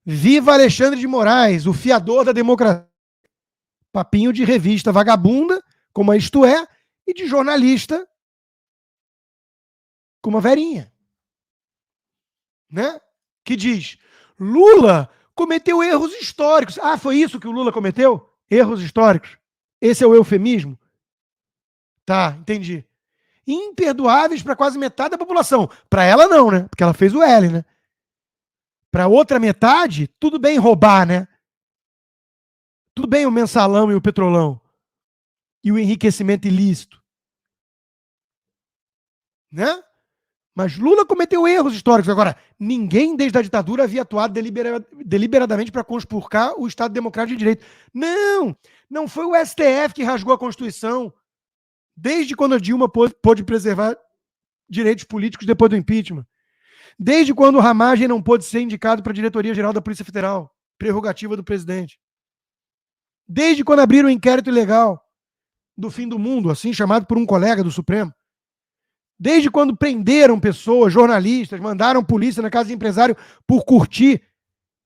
Viva Alexandre de Moraes, o fiador da democracia. Papinho de revista vagabunda, como a Isto É, e de jornalista, como a Verinha. Né? Que diz, Lula cometeu erros históricos. Ah, foi isso que o Lula cometeu? Erros históricos. Esse é o eufemismo? Tá, entendi. Imperdoáveis para quase metade da população. Para ela não, né? Porque ela fez o L, né? Para outra metade, tudo bem roubar, né? Tudo bem o mensalão e o petrolão. E o enriquecimento ilícito. Né? Mas Lula cometeu erros históricos. Agora, ninguém desde a ditadura havia atuado deliberadamente para conspurcar o Estado Democrático de Direito. Não! Não foi o STF que rasgou a Constituição. Desde quando a Dilma pôde preservar direitos políticos depois do impeachment. Desde quando o Ramagem não pôde ser indicado para a Diretoria-Geral da Polícia Federal, prerrogativa do presidente. Desde quando abriram o inquérito ilegal do fim do mundo, assim chamado por um colega do Supremo. Desde quando prenderam pessoas, jornalistas, mandaram polícia na casa de empresário por curtir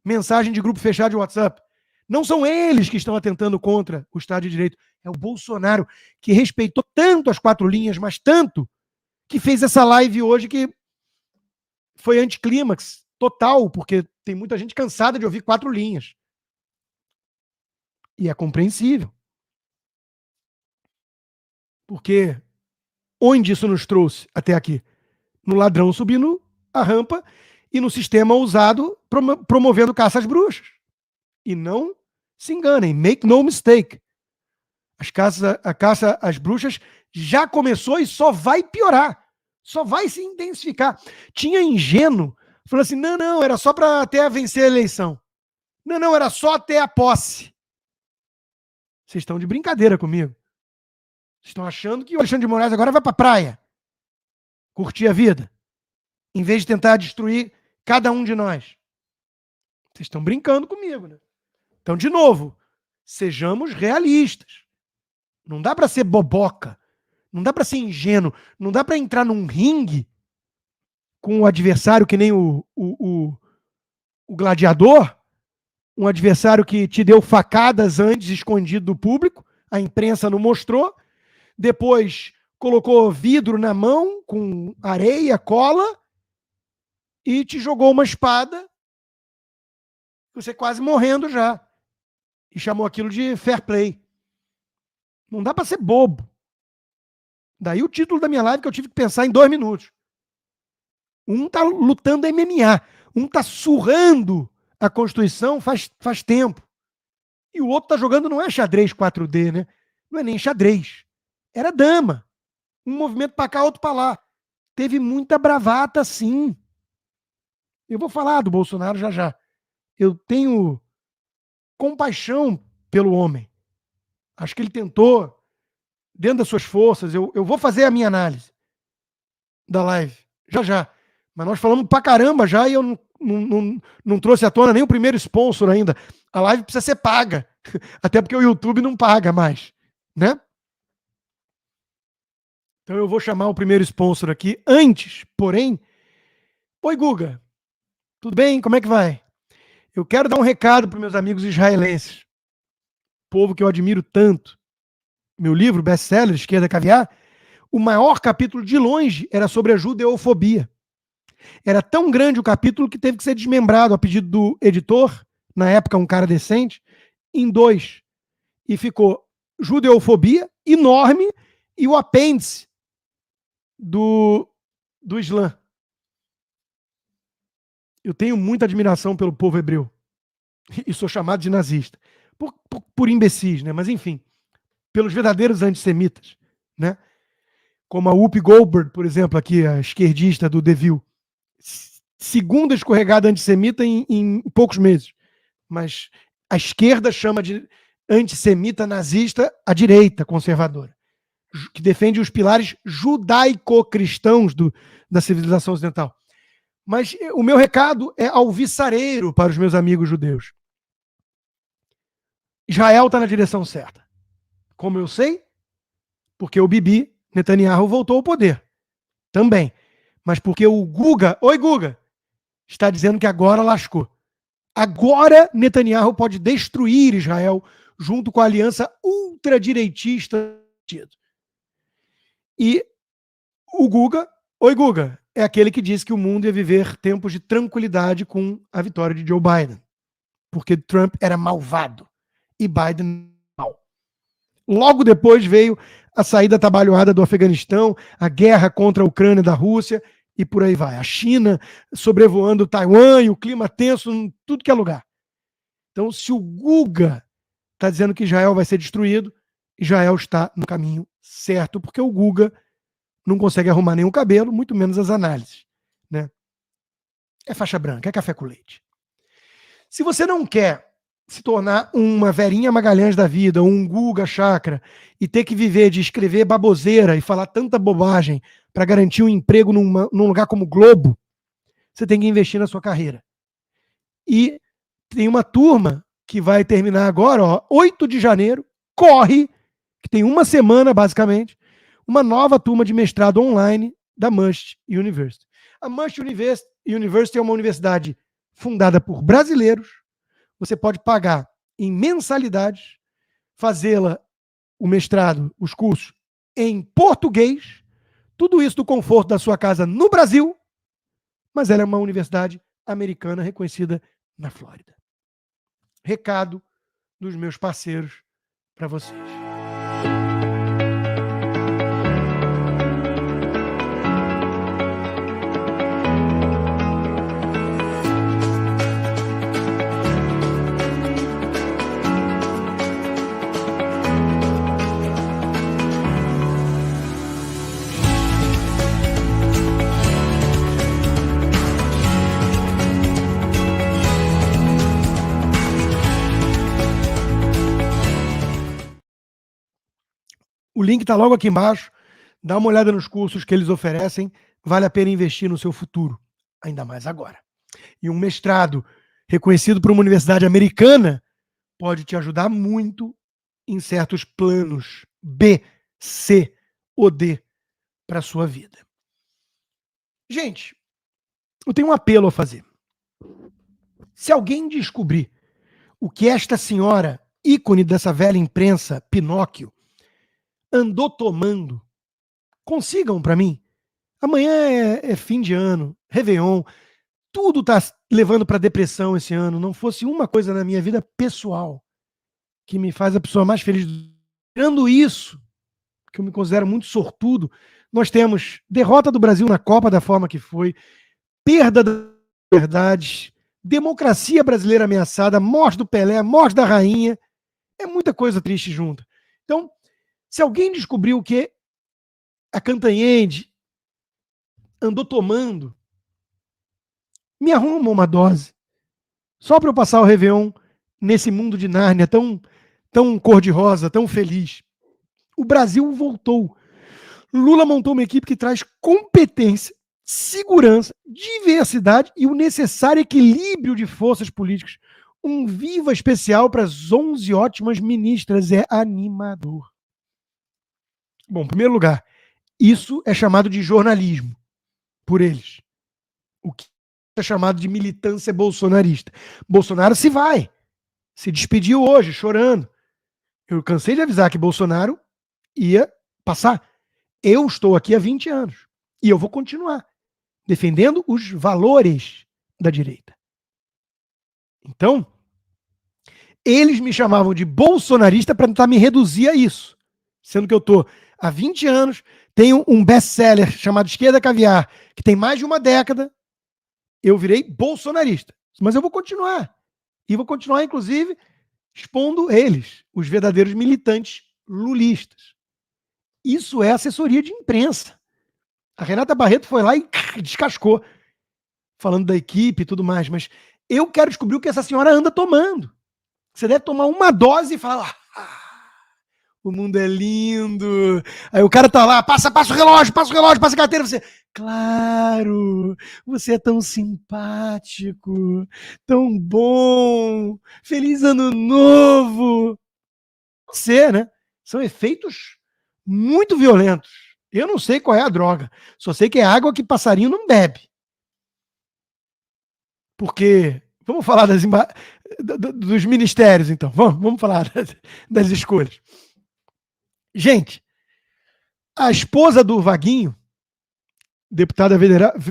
mensagem de grupo fechado de WhatsApp. Não são eles que estão atentando contra o Estado de Direito. É o Bolsonaro, que respeitou tanto as 4 linhas, mas tanto, que fez essa live hoje que foi anticlímax total, porque tem muita gente cansada de ouvir 4 linhas. E é compreensível. Porque onde isso nos trouxe até aqui? No ladrão subindo a rampa e no sistema usado promovendo caça às bruxas. E não se enganem, make no mistake. A caça às bruxas já começou e só vai piorar, só vai se intensificar. Tinha ingênuo falando assim, não, era só para até vencer a eleição. Não, era só até a posse. Vocês estão de brincadeira comigo. Vocês estão achando que o Alexandre de Moraes agora vai para a praia curtir a vida, em vez de tentar destruir cada um de nós. Vocês estão brincando comigo, né? Então, de novo, sejamos realistas. Não dá para ser boboca, não dá para ser ingênuo, não dá para entrar num ringue com o adversário que nem o gladiador, um adversário que te deu facadas antes, escondido do público, a imprensa não mostrou, depois colocou vidro na mão com areia, cola, e te jogou uma espada, você quase morrendo já, e chamou aquilo de fair play. Não dá para ser bobo. Daí o título da minha live que eu tive que pensar em 2 minutos. Um tá lutando MMA, um tá surrando a Constituição faz tempo. E o outro tá jogando, não é xadrez 4D, né? Não é nem xadrez. Era dama. Um movimento para cá, outro para lá. Teve muita bravata, sim. Eu vou falar do Bolsonaro já. Eu tenho compaixão pelo homem. Acho que ele tentou, dentro das suas forças, eu vou fazer a minha análise da live, já. Mas nós falamos pra caramba já e eu não trouxe à tona nem o primeiro sponsor ainda. A live precisa ser paga, até porque o YouTube não paga mais, né? Então eu vou chamar o primeiro sponsor aqui. Antes, porém... Oi, Guga. Tudo bem? Como é que vai? Eu quero dar um recado para meus amigos israelenses. Povo que eu admiro tanto. Meu livro, best-seller, Esquerda Caviar, o maior capítulo de longe era sobre a judeofobia. Era tão grande o capítulo que teve que ser desmembrado a pedido do editor, na época um cara decente, em 2. E ficou judeofobia, enorme, e o apêndice do Islã. Eu tenho muita admiração pelo povo hebreu. E sou chamado de nazista. Por imbecis, né? Mas enfim, pelos verdadeiros antissemitas, né? Como a Whoopi Goldberg, por exemplo, aqui, a esquerdista do The View. Segunda escorregada antissemita em poucos meses. Mas a esquerda chama de antissemita nazista a direita conservadora, que defende os pilares judaico-cristãos da civilização ocidental. Mas o meu recado é alvissareiro para os meus amigos judeus. Israel está na direção certa. Como eu sei? Porque o Bibi Netanyahu voltou ao poder. Também. Mas porque o Guga... Oi, Guga! Está dizendo que agora lascou. Agora Netanyahu pode destruir Israel junto com a aliança ultradireitista. E o Guga... Oi, Guga! É aquele que disse que o mundo ia viver tempos de tranquilidade com a vitória de Joe Biden. Porque Trump era malvado. E Biden mal. Logo depois veio a saída atabalhoada do Afeganistão, a guerra contra a Ucrânia da Rússia, e por aí vai. A China sobrevoando Taiwan e o clima tenso em tudo que é lugar. Então, se o Guga está dizendo que Israel vai ser destruído, Israel está no caminho certo, porque o Guga não consegue arrumar nenhum cabelo, muito menos as análises, né? É faixa branca, é café com leite. Se você não quer se tornar uma Verinha Magalhães da vida, um Guga Chakra, e ter que viver de escrever baboseira e falar tanta bobagem para garantir um emprego num lugar como Globo, você tem que investir na sua carreira. E tem uma turma que vai terminar agora, 8 de janeiro, corre, que tem uma semana basicamente, uma nova turma de mestrado online da Must University. A Must University é uma universidade fundada por brasileiros. Você pode pagar em mensalidades, fazê-la, o mestrado, os cursos, em português, tudo isso do conforto da sua casa no Brasil, mas ela é uma universidade americana reconhecida na Flórida. Recado dos meus parceiros para vocês. O link está logo aqui embaixo. Dá uma olhada nos cursos que eles oferecem. Vale a pena investir no seu futuro, ainda mais agora. E um mestrado reconhecido por uma universidade americana pode te ajudar muito em certos planos B, C ou D para a sua vida. Gente, eu tenho um apelo a fazer. Se alguém descobrir o que esta senhora, ícone dessa velha imprensa, Pinóquio, andou tomando, consigam para mim. Amanhã é fim de ano, Réveillon, tudo está levando para depressão esse ano. Não fosse uma coisa na minha vida pessoal que me faz a pessoa mais feliz. Tirando isso, que eu me considero muito sortudo, nós temos derrota do Brasil na Copa da forma que foi, perda das liberdades, democracia brasileira ameaçada, morte do Pelé, morte da rainha. É muita coisa triste junto. Então, se alguém descobriu o que a Cantanhede andou tomando, me arruma uma dose. Só para eu passar o Réveillon nesse mundo de Nárnia tão cor-de-rosa, tão feliz. O Brasil voltou. Lula montou uma equipe que traz competência, segurança, diversidade e o necessário equilíbrio de forças políticas. Um viva especial para as 11 ótimas ministras. É animador. Bom, em primeiro lugar, isso é chamado de jornalismo por eles. O que é chamado de militância bolsonarista. Bolsonaro se despediu hoje, chorando. Eu cansei de avisar que Bolsonaro ia passar. Eu estou aqui há 20 anos e eu vou continuar defendendo os valores da direita. Então, eles me chamavam de bolsonarista para tentar me reduzir a isso, sendo que eu estou há 20 anos, tenho um best-seller chamado Esquerda Caviar, que tem mais de uma década. Eu virei bolsonarista, mas eu vou continuar. E vou continuar, inclusive, expondo eles, os verdadeiros militantes lulistas. Isso é assessoria de imprensa. A Renata Barreto foi lá e descascou, falando da equipe e tudo mais, mas eu quero descobrir o que essa senhora anda tomando. Você deve tomar uma dose e falar: o mundo é lindo. Aí o cara tá lá, passa o relógio, passa a carteira. Você, claro, você é tão simpático, tão bom, feliz ano novo. Você, né? São efeitos muito violentos. Eu não sei qual é a droga, só sei que é água que passarinho não bebe. Porque, vamos falar dos ministérios, então. Vamos falar das escolhas. Gente, a esposa do Vaguinho, deputada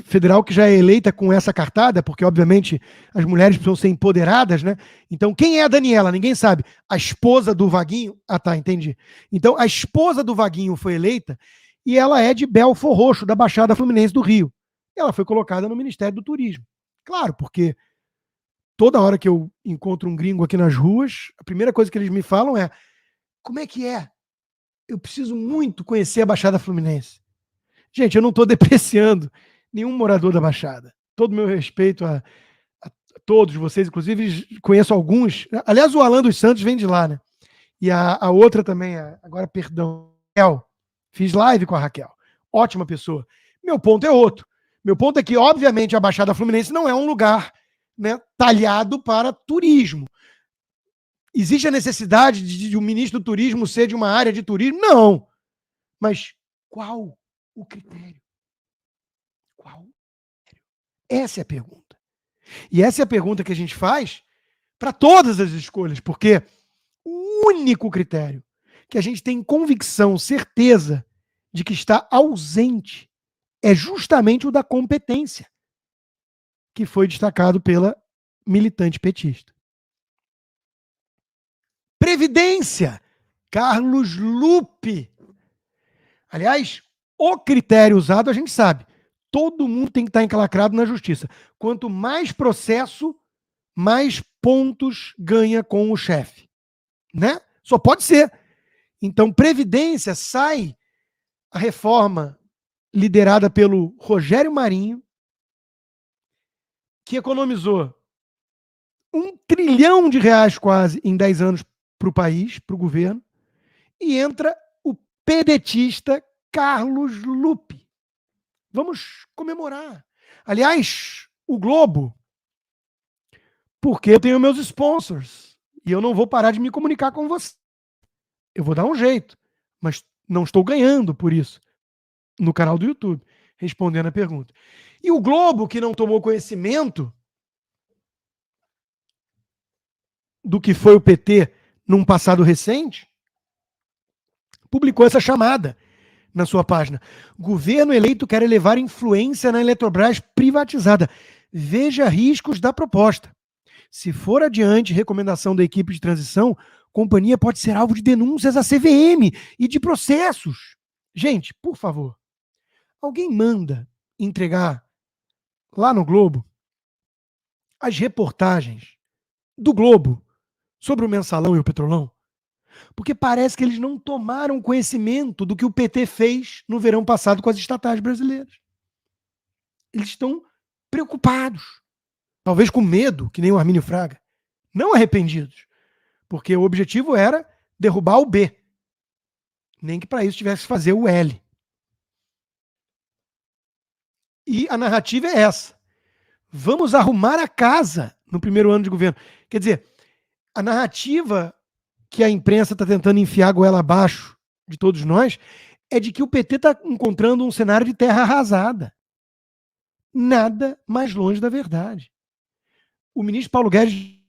federal que já é eleita com essa cartada, porque, obviamente, as mulheres precisam ser empoderadas, né? Então, quem é a Daniela? Ninguém sabe. A esposa do Vaguinho? Ah, tá, entendi. Então, a esposa do Vaguinho foi eleita e ela é de Belfor Roxo, da Baixada Fluminense do Rio. Ela foi colocada no Ministério do Turismo. Claro, porque toda hora que eu encontro um gringo aqui nas ruas, a primeira coisa que eles me falam é: como é que é? Eu preciso muito conhecer a Baixada Fluminense. Gente, eu não estou depreciando nenhum morador da Baixada. Todo o meu respeito a todos vocês, inclusive conheço alguns. Aliás, o Alan dos Santos vem de lá, né? E a outra também, agora, perdão, Raquel. Fiz live com a Raquel. Ótima pessoa. Meu ponto é outro. Meu ponto é que, obviamente, a Baixada Fluminense não é um lugar, né, talhado para turismo. Existe a necessidade de um ministro do turismo ser de uma área de turismo? Não. Mas qual o critério? Qual? Essa é a pergunta. E essa é a pergunta que a gente faz para todas as escolhas, porque o único critério que a gente tem convicção, certeza de que está ausente é justamente o da competência, que foi destacado pela militante petista. Previdência, Carlos Lupe. Aliás, o critério usado a gente sabe. Todo mundo tem que estar encalacrado na justiça. Quanto mais processo, mais pontos ganha com o chefe. Né? Só pode ser. Então, Previdência, sai a reforma liderada pelo Rogério Marinho, que economizou R$1 trilhão quase em 10 anos para o país, para o governo, e entra o pedetista Carlos Lupe. Vamos comemorar. Aliás, o Globo, porque eu tenho meus sponsors e eu não vou parar de me comunicar com você. Eu vou dar um jeito, mas não estou ganhando por isso no canal do YouTube, respondendo a pergunta. E o Globo, que não tomou conhecimento do que foi o PT num passado recente, publicou essa chamada na sua página. Governo eleito quer elevar influência na Eletrobras privatizada. Veja riscos da proposta. Se for adiante recomendação da equipe de transição, companhia pode ser alvo de denúncias à CVM e de processos. Gente, por favor, alguém manda entregar lá no Globo as reportagens do Globo sobre o Mensalão e o Petrolão? Porque parece que eles não tomaram conhecimento do que o PT fez no verão passado com as estatais brasileiras. Eles estão preocupados, talvez com medo, que nem o Armínio Fraga, não arrependidos, porque o objetivo era derrubar o B, nem que para isso tivesse que fazer o L. E a narrativa é essa. Vamos arrumar a casa no primeiro ano de governo. Quer dizer, a narrativa que a imprensa está tentando enfiar goela abaixo de todos nós é de que o PT está encontrando um cenário de terra arrasada. Nada mais longe da verdade. O ministro Paulo Guedes,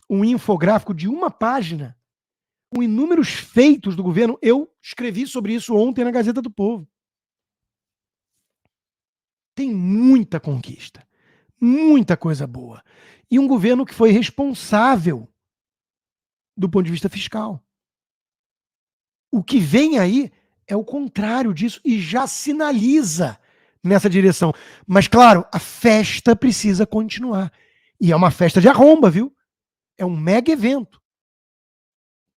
um infográfico de uma página, com inúmeros feitos do governo, eu escrevi sobre isso ontem na Gazeta do Povo. Tem muita conquista, muita coisa boa. E um governo que foi responsável do ponto de vista fiscal. O que vem aí é o contrário disso e já sinaliza nessa direção. Mas, claro, a festa precisa continuar. E é uma festa de arromba, viu? É um mega evento.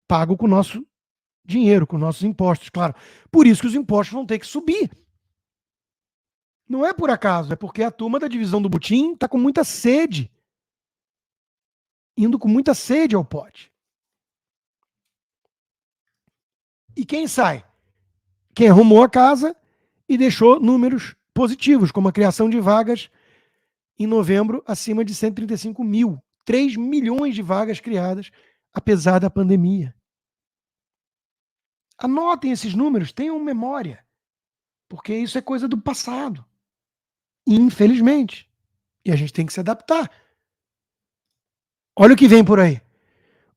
Pago com o nosso dinheiro, com nossos impostos, claro. Por isso que os impostos vão ter que subir. Não é por acaso, é porque a turma da divisão do Butim está com muita sede. Indo com muita sede ao pote. E quem sai? Quem arrumou a casa e deixou números positivos, como a criação de vagas em novembro acima de 135 mil. 3 milhões de vagas criadas, apesar da pandemia. Anotem esses números, tenham memória, porque isso é coisa do passado. Infelizmente. E a gente tem que se adaptar. Olha o que vem por aí.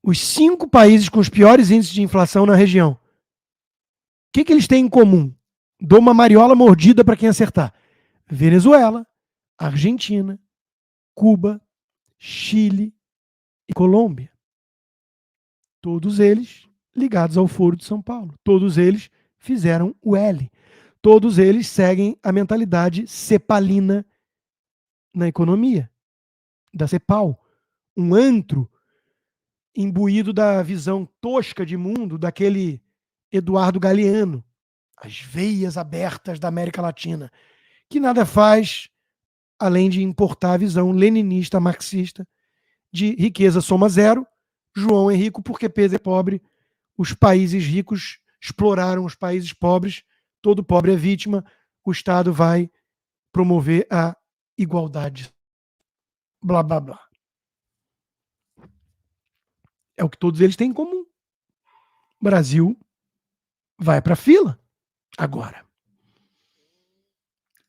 Os 5 países com os piores índices de inflação na região. O que eles têm em comum? Dou uma mariola mordida para quem acertar. Venezuela, Argentina, Cuba, Chile e Colômbia. Todos eles ligados ao Foro de São Paulo. Todos eles fizeram o L. Todos eles seguem a mentalidade cepalina na economia, da Cepal. Um antro imbuído da visão tosca de mundo daquele Eduardo Galeano, as veias abertas da América Latina, que nada faz além de importar a visão leninista, marxista, de riqueza soma zero, João é rico porque Pedro é pobre, os países ricos exploraram os países pobres, todo pobre é vítima, o Estado vai promover a igualdade. Blá, blá, blá. É o que todos eles têm em comum. O Brasil vai para a fila agora.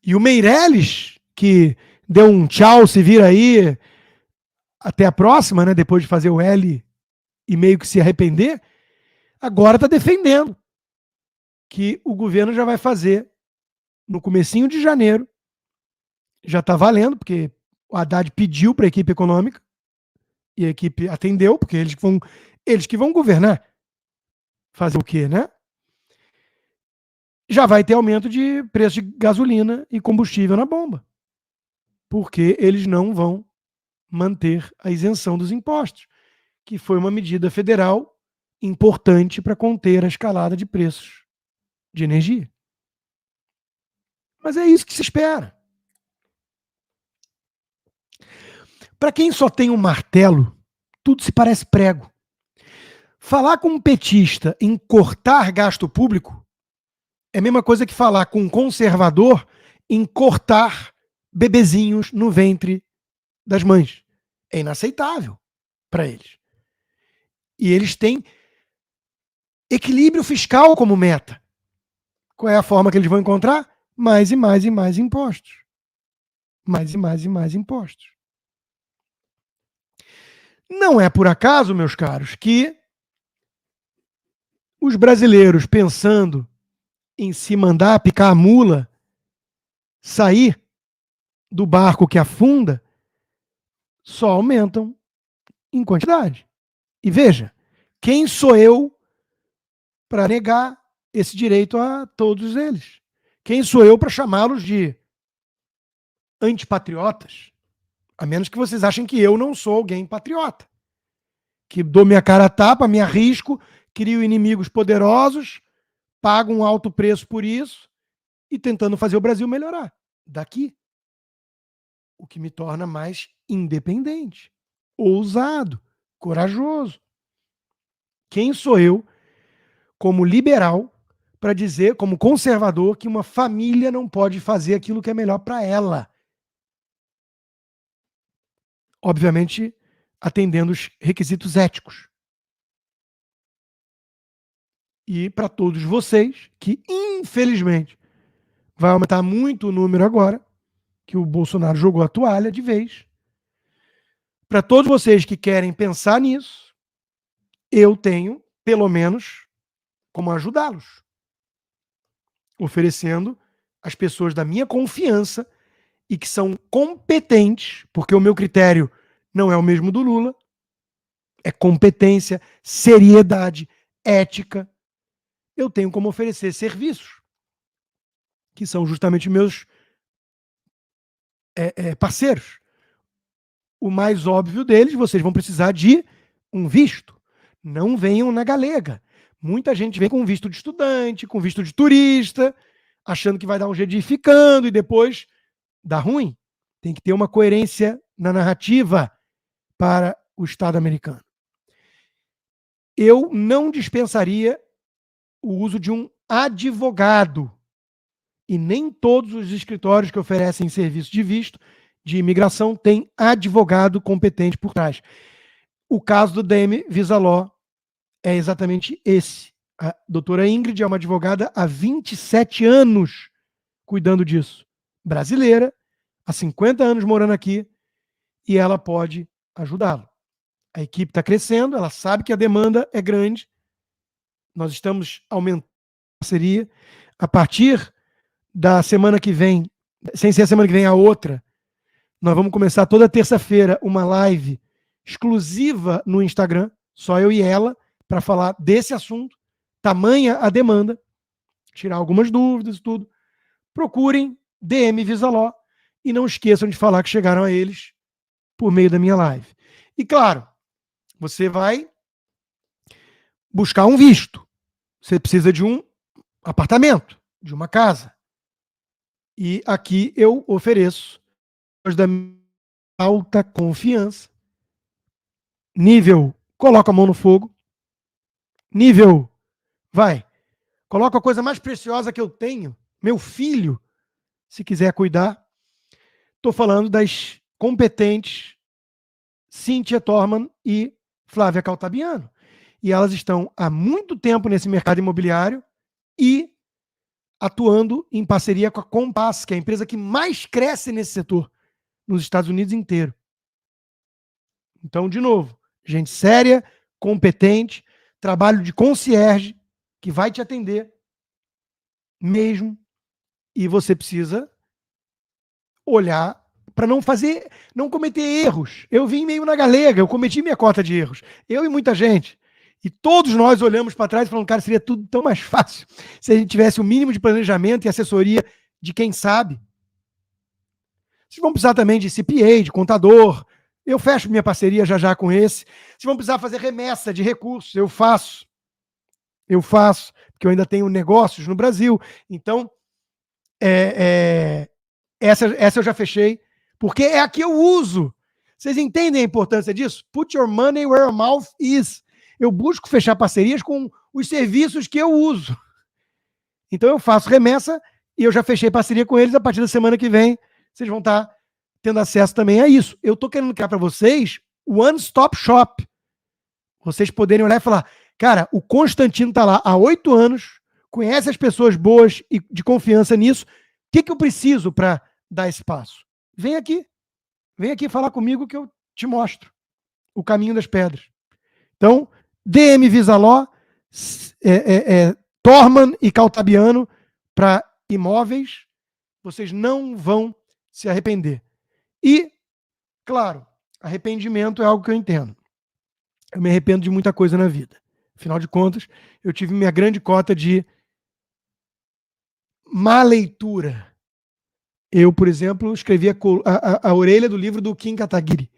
E o Meirelles, que deu um tchau, se vira aí, até a próxima, né, depois de fazer o L e meio que se arrepender, agora está defendendo que o governo já vai fazer no comecinho de janeiro, já está valendo, porque o Haddad pediu para a equipe econômica e a equipe atendeu, porque eles que vão governar. Fazer o quê, né? Já vai ter aumento de preço de gasolina e combustível na bomba, porque eles não vão manter a isenção dos impostos, que foi uma medida federal importante para conter a escalada de preços de energia. Mas é isso que se espera. Para quem só tem um martelo, tudo se parece prego. Falar com um petista em cortar gasto público é a mesma coisa que falar com um conservador em cortar bebezinhos no ventre das mães. É inaceitável para eles. E eles têm equilíbrio fiscal como meta. Qual é a forma que eles vão encontrar? Mais e mais e mais impostos. Mais e mais e mais impostos. Não é por acaso, meus caros, que os brasileiros, pensando em se mandar picar a mula, sair do barco que afunda, só aumentam em quantidade. E veja, quem sou eu para negar esse direito a todos eles? Quem sou eu para chamá-los de antipatriotas? A menos que vocês achem que eu não sou alguém patriota. Que dou minha cara a tapa, me arrisco, crio inimigos poderosos, pago um alto preço por isso e tentando fazer o Brasil melhorar. Daqui. O que me torna mais independente, ousado, corajoso. Quem sou eu, como liberal, para dizer, como conservador, que uma família não pode fazer aquilo que é melhor para ela? Obviamente, atendendo os requisitos éticos. E para todos vocês, que infelizmente vai aumentar muito o número agora, que o Bolsonaro jogou a toalha de vez. Para todos vocês que querem pensar nisso, eu tenho, pelo menos, como ajudá-los. Oferecendo às pessoas da minha confiança e que são competentes, porque o meu critério não é o mesmo do Lula, é competência, seriedade, ética. Eu tenho como oferecer serviços, que são justamente meus parceiros. O mais óbvio deles, vocês vão precisar de um visto. Não venham na galega. Muita gente vem com visto de estudante, com visto de turista, achando que vai dar um jeito de ir ficando e depois dá ruim. Tem que ter uma coerência na narrativa para o Estado americano. Eu não dispensaria o uso de um advogado. E nem todos os escritórios que oferecem serviço de visto de imigração têm advogado competente por trás. O caso do DM Visa Law é exatamente esse. A doutora Ingrid é uma advogada há 27 anos cuidando disso. Brasileira, há 50 anos morando aqui, e ela pode ajudá-lo. A equipe está crescendo, ela sabe que a demanda é grande. Nós estamos aumentando a parceria. A partir da semana que vem, sem ser a semana que vem, a outra, nós vamos começar toda terça-feira uma live exclusiva no Instagram, só eu e ela, para falar desse assunto, tamanha a demanda, tirar algumas dúvidas e tudo. Procurem DM Visa Law e não esqueçam de falar que chegaram a eles por meio da minha live. E claro, você vai buscar um visto. Você precisa de um apartamento, de uma casa. E aqui eu ofereço da alta confiança, nível, coloca a mão no fogo, nível, vai, coloca a coisa mais preciosa que eu tenho, meu filho, se quiser cuidar. Estou falando das competentes Cíntia Torman e Flávia Caltabiano. E elas estão há muito tempo nesse mercado imobiliário e atuando em parceria com a Compass, que é a empresa que mais cresce nesse setor nos Estados Unidos inteiro. Então, de novo, gente séria, competente, trabalho de concierge, que vai te atender mesmo, e você precisa olhar para não cometer erros. Eu vim meio na galega, eu cometi minha cota de erros. Eu e muita gente. E todos nós olhamos para trás e falamos, cara, seria tudo tão mais fácil se a gente tivesse o mínimo de planejamento e assessoria de quem sabe. Vocês vão precisar também de CPA, de contador. Eu fecho minha parceria já já com esse. Vocês vão precisar fazer remessa de recursos. Eu faço, porque eu ainda tenho negócios no Brasil. Então, essa eu já fechei, porque é a que eu uso. Vocês entendem a importância disso? Put your money where your mouth is. Eu busco fechar parcerias com os serviços que eu uso. Então eu faço remessa e eu já fechei parceria com eles. A partir da semana que vem, vocês vão estar tendo acesso também a isso. Eu estou querendo criar para vocês o One Stop Shop. Vocês poderem olhar e falar, cara, o Constantino está lá há 8 anos, conhece as pessoas boas e de confiança nisso. O que eu preciso para dar esse passo? Vem aqui falar comigo que eu te mostro o caminho das pedras. Então, DM Visaló, Torman e Caltabiano para imóveis, vocês não vão se arrepender. E, claro, arrependimento é algo que eu entendo. Eu me arrependo de muita coisa na vida. Afinal de contas, eu tive minha grande cota de má leitura. Eu, por exemplo, escrevi a orelha do livro do Kim Kataguiri.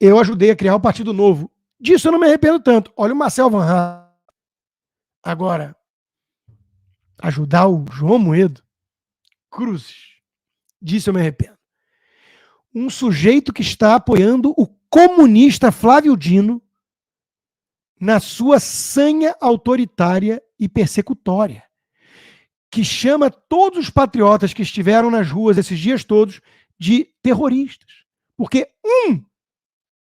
Eu ajudei a criar o Partido Novo. Disso eu não me arrependo tanto. Olha o Marcel Van Hatten. Agora, ajudar o João Amoedo, cruzes. Disso eu me arrependo. Um sujeito que está apoiando o comunista Flávio Dino na sua sanha autoritária e persecutória, que chama todos os patriotas que estiveram nas ruas esses dias todos de terroristas. Porque um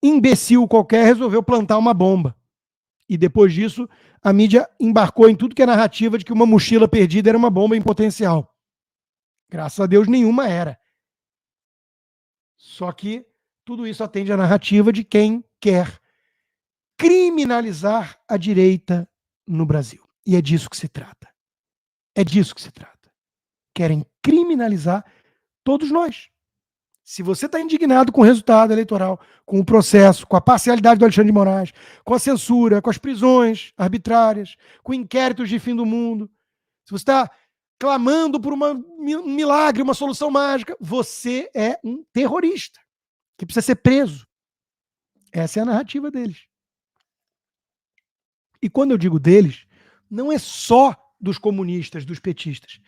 imbecil qualquer resolveu plantar uma bomba. E depois disso, a mídia embarcou em tudo que é narrativa de que uma mochila perdida era uma bomba em potencial. Graças a Deus, nenhuma era. Só que tudo isso atende à narrativa de quem quer criminalizar a direita no Brasil. E é disso que se trata. É disso que se trata. Querem criminalizar todos nós. Se você está indignado com o resultado eleitoral, com o processo, com a parcialidade do Alexandre de Moraes, com a censura, com as prisões arbitrárias, com inquéritos de fim do mundo, se você está clamando por um milagre, uma solução mágica, você é um terrorista que precisa ser preso. Essa é a narrativa deles. E quando eu digo deles, não é só dos comunistas, dos petistas,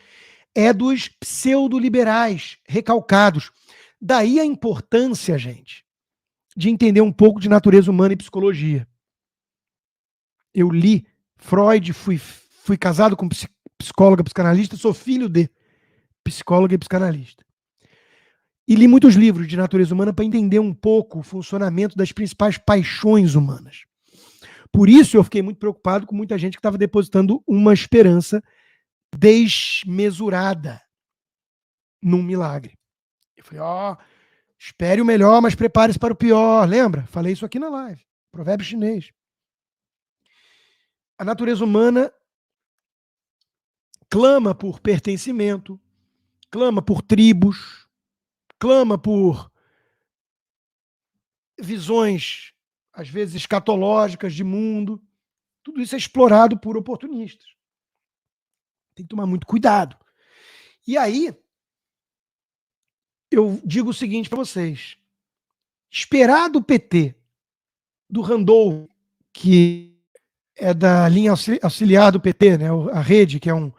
é dos pseudo-liberais recalcados. Daí a importância, gente, de entender um pouco de natureza humana e psicologia. Eu li Freud, fui casado com psicóloga, psicanalista, sou filho de psicóloga e psicanalista. E li muitos livros de natureza humana para entender um pouco o funcionamento das principais paixões humanas. Por isso eu fiquei muito preocupado com muita gente que estava depositando uma esperança desmesurada num milagre. Eu falei, espere o melhor, mas prepare-se para o pior. Lembra? Falei isso aqui na live. Provérbio chinês. A natureza humana clama por pertencimento, clama por tribos, clama por visões, às vezes, escatológicas de mundo. Tudo isso é explorado por oportunistas. Tem que tomar muito cuidado. E aí, eu digo o seguinte para vocês. Esperar do PT, do Randolph, que é da linha auxiliar do PT, né, a Rede, que é um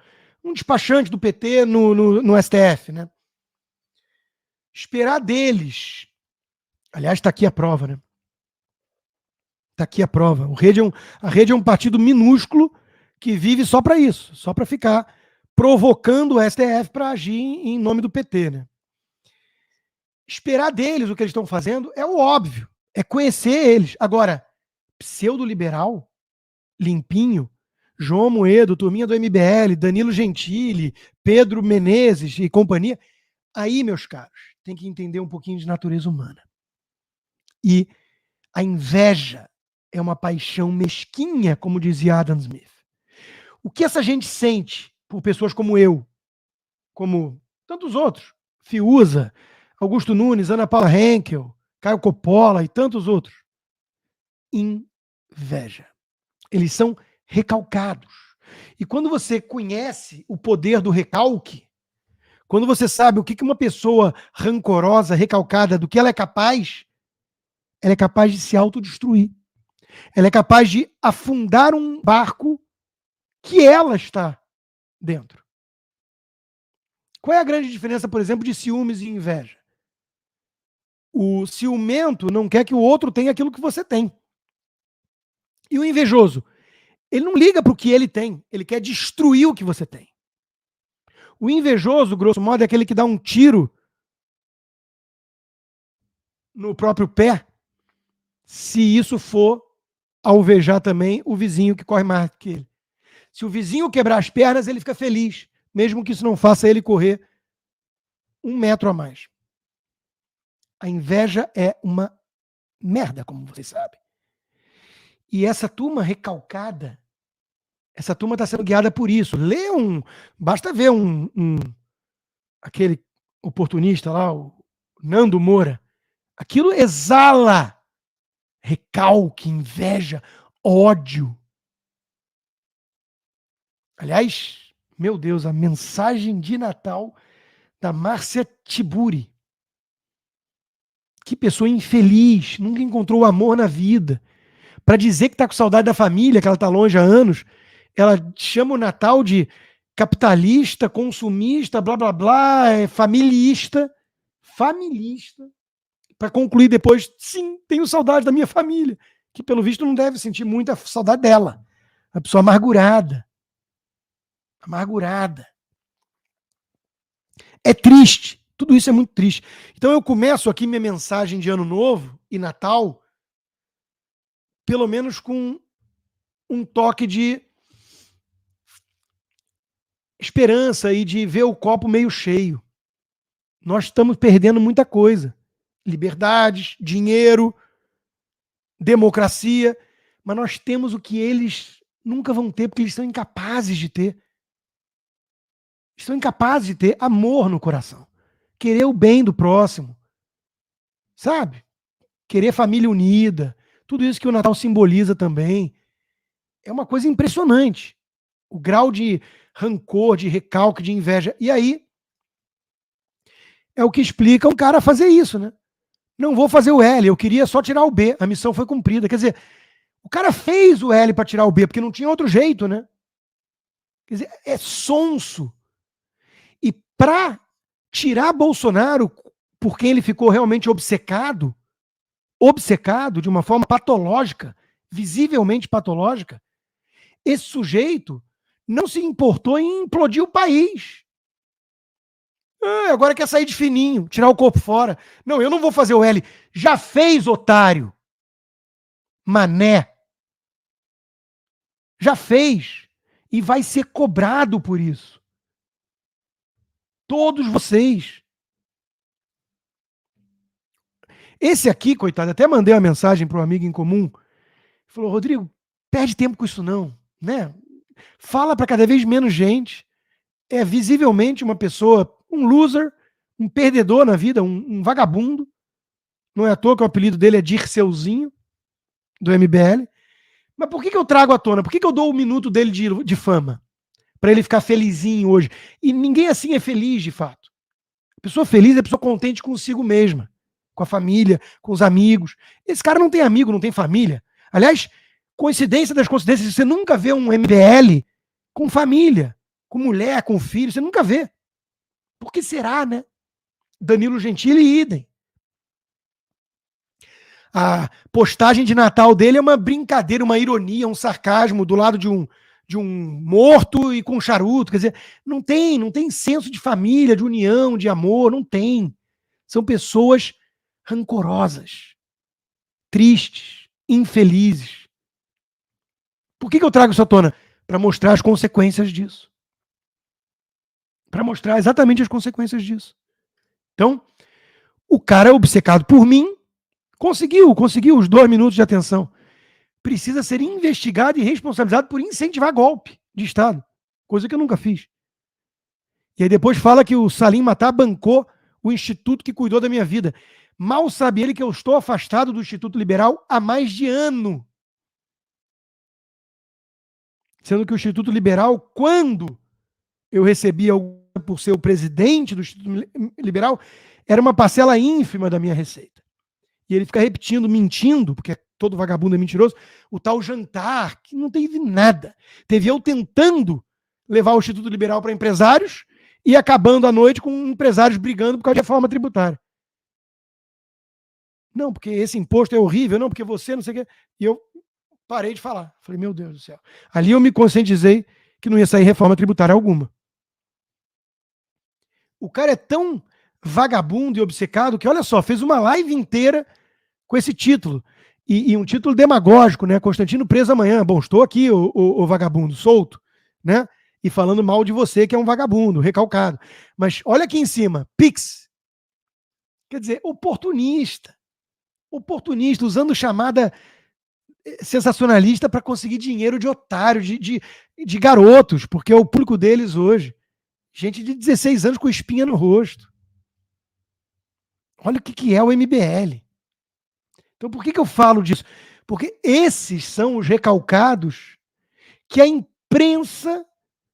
despachante do PT no STF, né? Esperar deles. Aliás, está aqui a prova, né? Está aqui a prova. A Rede é um partido minúsculo que vive só para isso, só para ficar provocando o STF para agir em nome do PT, né? Esperar deles o que eles estão fazendo é o óbvio, é conhecer eles. Agora, pseudo-liberal, limpinho, João Amoedo, turminha do MBL, Danilo Gentili, Pedro Menezes e companhia, aí, meus caros, tem que entender um pouquinho de natureza humana. E a inveja é uma paixão mesquinha, como dizia Adam Smith. O que essa gente sente por pessoas como eu, como tantos outros, Fiuza, Augusto Nunes, Ana Paula Henkel, Caio Coppola e tantos outros? Inveja. Eles são recalcados. E quando você conhece o poder do recalque, quando você sabe o que uma pessoa rancorosa, recalcada, do que ela é capaz de se autodestruir. Ela é capaz de afundar um barco que ela está dentro. Qual é a grande diferença, por exemplo, de ciúmes e inveja? O ciumento não quer que o outro tenha aquilo que você tem. E o invejoso, ele não liga para o que ele tem, ele quer destruir o que você tem. O invejoso, grosso modo, é aquele que dá um tiro no próprio pé, se isso for alvejar também o vizinho que corre mais que ele. Se o vizinho quebrar as pernas, ele fica feliz, mesmo que isso não faça ele correr 1 metro a mais. A inveja é uma merda, como vocês sabem. E essa turma recalcada, essa turma está sendo guiada por isso. Basta ver aquele oportunista lá, o Nando Moura. Aquilo exala recalque, inveja, ódio. Aliás, meu Deus, a mensagem de Natal da Márcia Tiburi. Que pessoa infeliz, nunca encontrou o amor na vida. Para dizer que está com saudade da família, que ela está longe há anos, ela chama o Natal de capitalista, consumista, blá blá blá, familista, para concluir depois, sim, tenho saudade da minha família, que pelo visto não deve sentir muita saudade dela. Uma pessoa amargurada. É triste, tudo isso é muito triste. Então eu começo aqui minha mensagem de Ano Novo e Natal, pelo menos com um toque de esperança e de ver o copo meio cheio. Nós estamos perdendo muita coisa. Liberdades, dinheiro, democracia, mas nós temos o que eles nunca vão ter, porque eles são incapazes de ter. Estão incapazes de ter amor no coração. Querer o bem do próximo. Sabe? Querer família unida. Tudo isso que o Natal simboliza também. É uma coisa impressionante. O grau de rancor, de recalque, de inveja. E aí, é o que explica um cara fazer isso, né? Não vou fazer o L, eu queria só tirar o B. A missão foi cumprida. Quer dizer, o cara fez o L para tirar o B, porque não tinha outro jeito, né? Quer dizer, é sonso. E para tirar Bolsonaro, por quem ele ficou realmente obcecado de uma forma patológica, visivelmente patológica, esse sujeito não se importou em implodir o país. Agora quer sair de fininho, tirar o corpo fora. Não, eu não vou fazer o L. Já fez, otário. Mané. Já fez. E vai ser cobrado por isso. Todos vocês. Esse aqui, coitado, até mandei uma mensagem para um amigo em comum. Falou, Rodrigo, perde tempo com isso não, né? Fala para cada vez menos gente. É visivelmente uma pessoa, um loser, um perdedor na vida, um vagabundo. Não é à toa que o apelido dele é Dirceuzinho, do MBL. Mas por que eu trago à tona? Por que eu dou 1 minuto dele de fama? Para ele ficar felizinho hoje. E ninguém assim é feliz, de fato. A pessoa feliz é a pessoa contente consigo mesma, com a família, com os amigos. Esse cara não tem amigo, não tem família. Aliás, coincidência das coincidências, você nunca vê um MBL com família, com mulher, com filho, você nunca vê. Por que será, né? Danilo Gentili, idem. A postagem de Natal dele é uma brincadeira, uma ironia, um sarcasmo do lado de um morto e com charuto. Quer dizer, não tem senso de família, de união, de amor, não tem. São pessoas rancorosas, tristes, infelizes. Por que eu trago isso à tona? Para mostrar as consequências disso. Para mostrar exatamente as consequências disso. Então, o cara é obcecado por mim, conseguiu os 2 minutos de atenção. Precisa ser investigado e responsabilizado por incentivar golpe de Estado. Coisa que eu nunca fiz. E aí depois fala que o Salim Matar bancou o instituto que cuidou da minha vida. Mal sabe ele que eu estou afastado do Instituto Liberal há mais de ano. Sendo que o Instituto Liberal, quando eu recebia por ser o presidente do Instituto Liberal, era uma parcela ínfima da minha receita. E ele fica repetindo, mentindo, porque todo vagabundo é mentiroso, o tal jantar, que não teve nada. Teve eu tentando levar o Instituto Liberal para empresários e acabando a noite com empresários brigando por causa de reforma tributária. Não, porque esse imposto é horrível, não, porque você não sei o quê. E eu Parei de falar. Falei, meu Deus do céu. Ali eu me conscientizei que não ia sair reforma tributária alguma. O cara é tão vagabundo e obcecado que, olha só, fez uma live inteira com esse título. E um título demagógico, né? Constantino preso amanhã. Bom, estou aqui, o vagabundo, solto, né? E falando mal de você, que é um vagabundo, recalcado. Mas olha aqui em cima, Pix. Quer dizer, oportunista. Oportunista, usando chamada sensacionalista para conseguir dinheiro de otário, de garotos, porque é o público deles hoje. Gente de 16 anos com espinha no rosto. Olha o que é o MBL. Então por que eu falo disso? Porque esses são os recalcados que a imprensa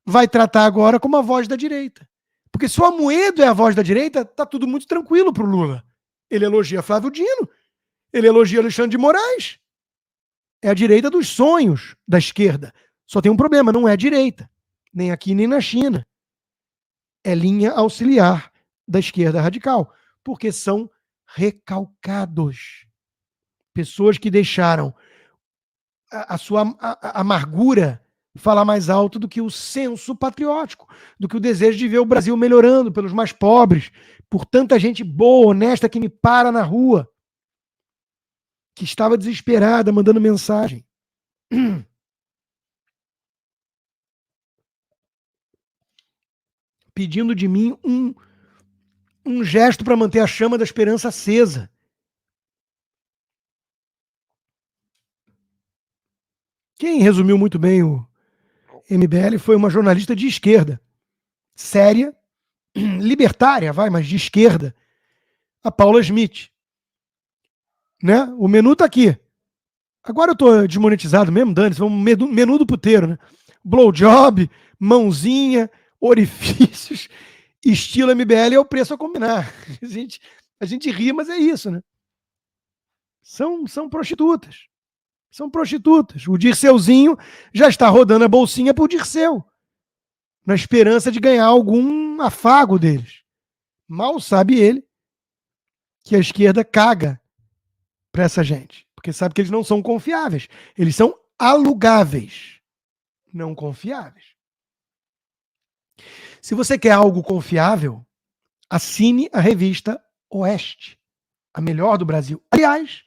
vai tratar agora como a voz da direita. Porque se o Amoedo é a voz da direita, tá tudo muito tranquilo pro Lula. Ele elogia Flávio Dino, ele elogia Alexandre de Moraes. É a direita dos sonhos da esquerda. Só tem um problema, não é a direita. Nem aqui, nem na China. É linha auxiliar da esquerda radical. Porque são recalcados. Pessoas que deixaram a sua amargura falar mais alto do que o senso patriótico, do que o desejo de ver o Brasil melhorando pelos mais pobres, por tanta gente boa, honesta, que me para na rua, que estava desesperada, mandando mensagem. Pedindo de mim um gesto para manter a chama da esperança acesa. Quem resumiu muito bem o MBL foi uma jornalista de esquerda, séria, libertária, mas de esquerda, a Paula Smith. Né? O menu tá aqui. Agora eu tô desmonetizado mesmo, dane-se, vamos menu do puteiro, né? Blowjob, mãozinha, orifícios, estilo MBL é o preço a combinar. A gente ri, mas é isso, né? São prostitutas. São prostitutas. O Dirceuzinho já está rodando a bolsinha pro Dirceu, na esperança de ganhar algum afago deles. Mal sabe ele que a esquerda caga para essa gente, porque sabe que eles não são confiáveis. Eles são alugáveis, não confiáveis. Se você quer algo confiável, assine a revista Oeste, a melhor do Brasil. Aliás,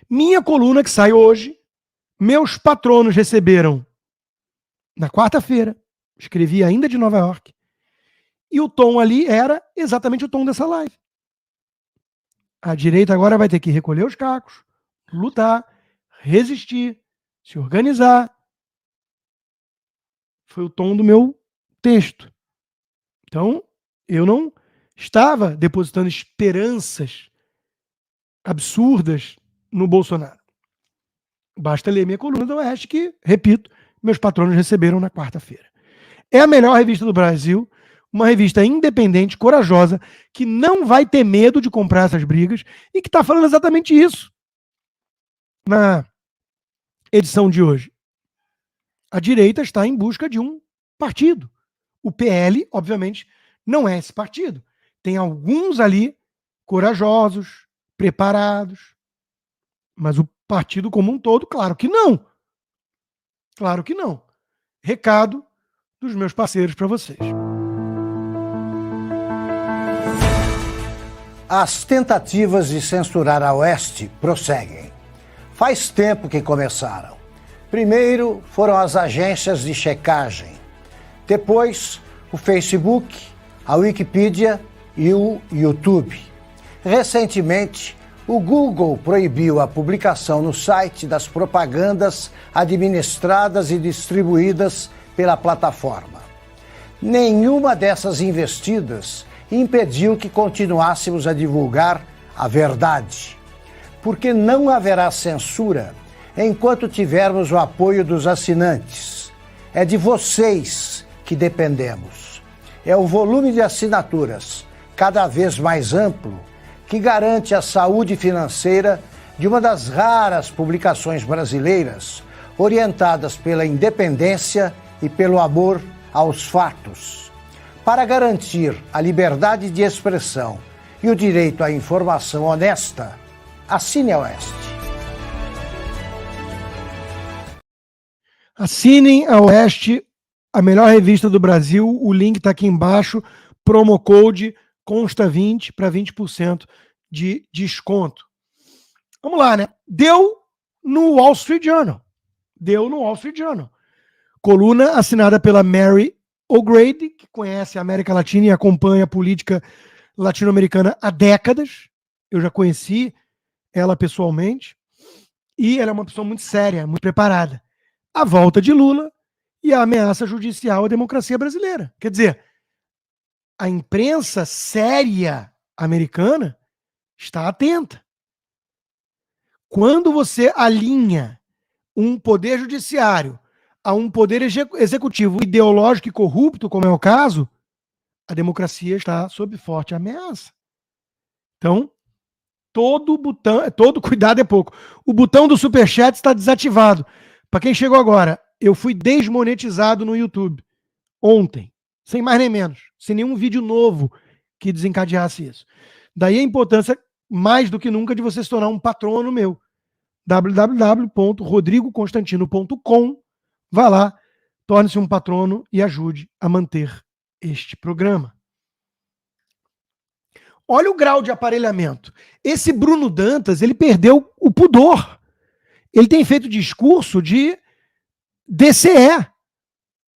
minha coluna que sai hoje, meus patronos receberam na quarta-feira, escrevi ainda de Nova York, e o tom ali era exatamente o tom dessa live. A direita agora vai ter que recolher os cacos, lutar, resistir, se organizar. Foi o tom do meu texto. Então, eu não estava depositando esperanças absurdas no Bolsonaro. Basta ler minha coluna do Oeste que, repito, meus patronos receberam na quarta-feira. É a melhor revista do Brasil, uma revista independente, corajosa, que não vai ter medo de comprar essas brigas e que está falando exatamente isso na edição de hoje. A direita está em busca de um partido. O PL, obviamente, não é esse partido. Tem alguns ali corajosos, preparados, mas o partido como um todo, claro que não. Claro que não. Recado dos meus parceiros para vocês. As tentativas de censurar a Oeste prosseguem. Faz tempo que começaram. Primeiro foram as agências de checagem. Depois, o Facebook, a Wikipedia e o YouTube. Recentemente, o Google proibiu a publicação no site das propagandas administradas e distribuídas pela plataforma. Nenhuma dessas investidas impediu que continuássemos a divulgar a verdade, porque não haverá censura enquanto tivermos o apoio dos assinantes. É de vocês que dependemos. É o volume de assinaturas, cada vez mais amplo, que garante a saúde financeira de uma das raras publicações brasileiras orientadas pela independência e pelo amor aos fatos. Para garantir a liberdade de expressão e o direito à informação honesta, assine a Oeste. Assinem a Oeste, a melhor revista do Brasil. O link está aqui embaixo. Promo code CONSTA20 para 20% de desconto. Vamos lá, né? Deu no Wall Street Journal. Coluna assinada pela Mary O'Grady, que conhece a América Latina e acompanha a política latino-americana há décadas. Eu já conheci ela pessoalmente. E ela é uma pessoa muito séria, muito preparada. A volta de Lula e a ameaça judicial à democracia brasileira. Quer dizer, a imprensa séria americana está atenta. Quando você alinha um poder judiciário a um poder executivo ideológico e corrupto, como é o caso, a democracia está sob forte ameaça. Então, todo cuidado é pouco. O botão do Superchat está desativado. Para quem chegou agora, eu fui desmonetizado no YouTube ontem, sem mais nem menos, sem nenhum vídeo novo que desencadeasse isso. Daí a importância, mais do que nunca, de você se tornar um patrono meu. www.rodrigoconstantino.com. Vá lá, torne-se um patrono e ajude a manter este programa. Olha o grau de aparelhamento. Esse Bruno Dantas, ele perdeu o pudor. Ele tem feito discurso de DCE,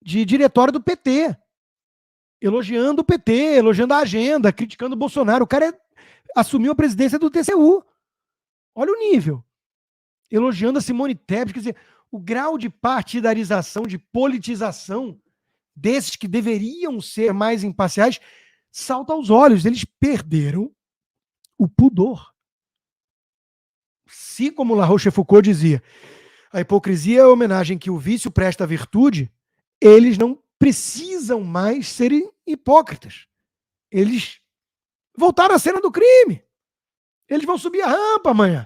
de diretório do PT, elogiando o PT, elogiando a agenda, criticando o Bolsonaro. O cara assumiu a presidência do TCU. Olha o nível. Elogiando a Simone Tebet. Quer dizer, o grau de partidarização, de politização desses que deveriam ser mais imparciais salta aos olhos. Eles perderam o pudor. Se, como La Rochefoucauld dizia, a hipocrisia é a homenagem que o vício presta à virtude, eles não precisam mais serem hipócritas. Eles voltaram à cena do crime. Eles vão subir a rampa amanhã,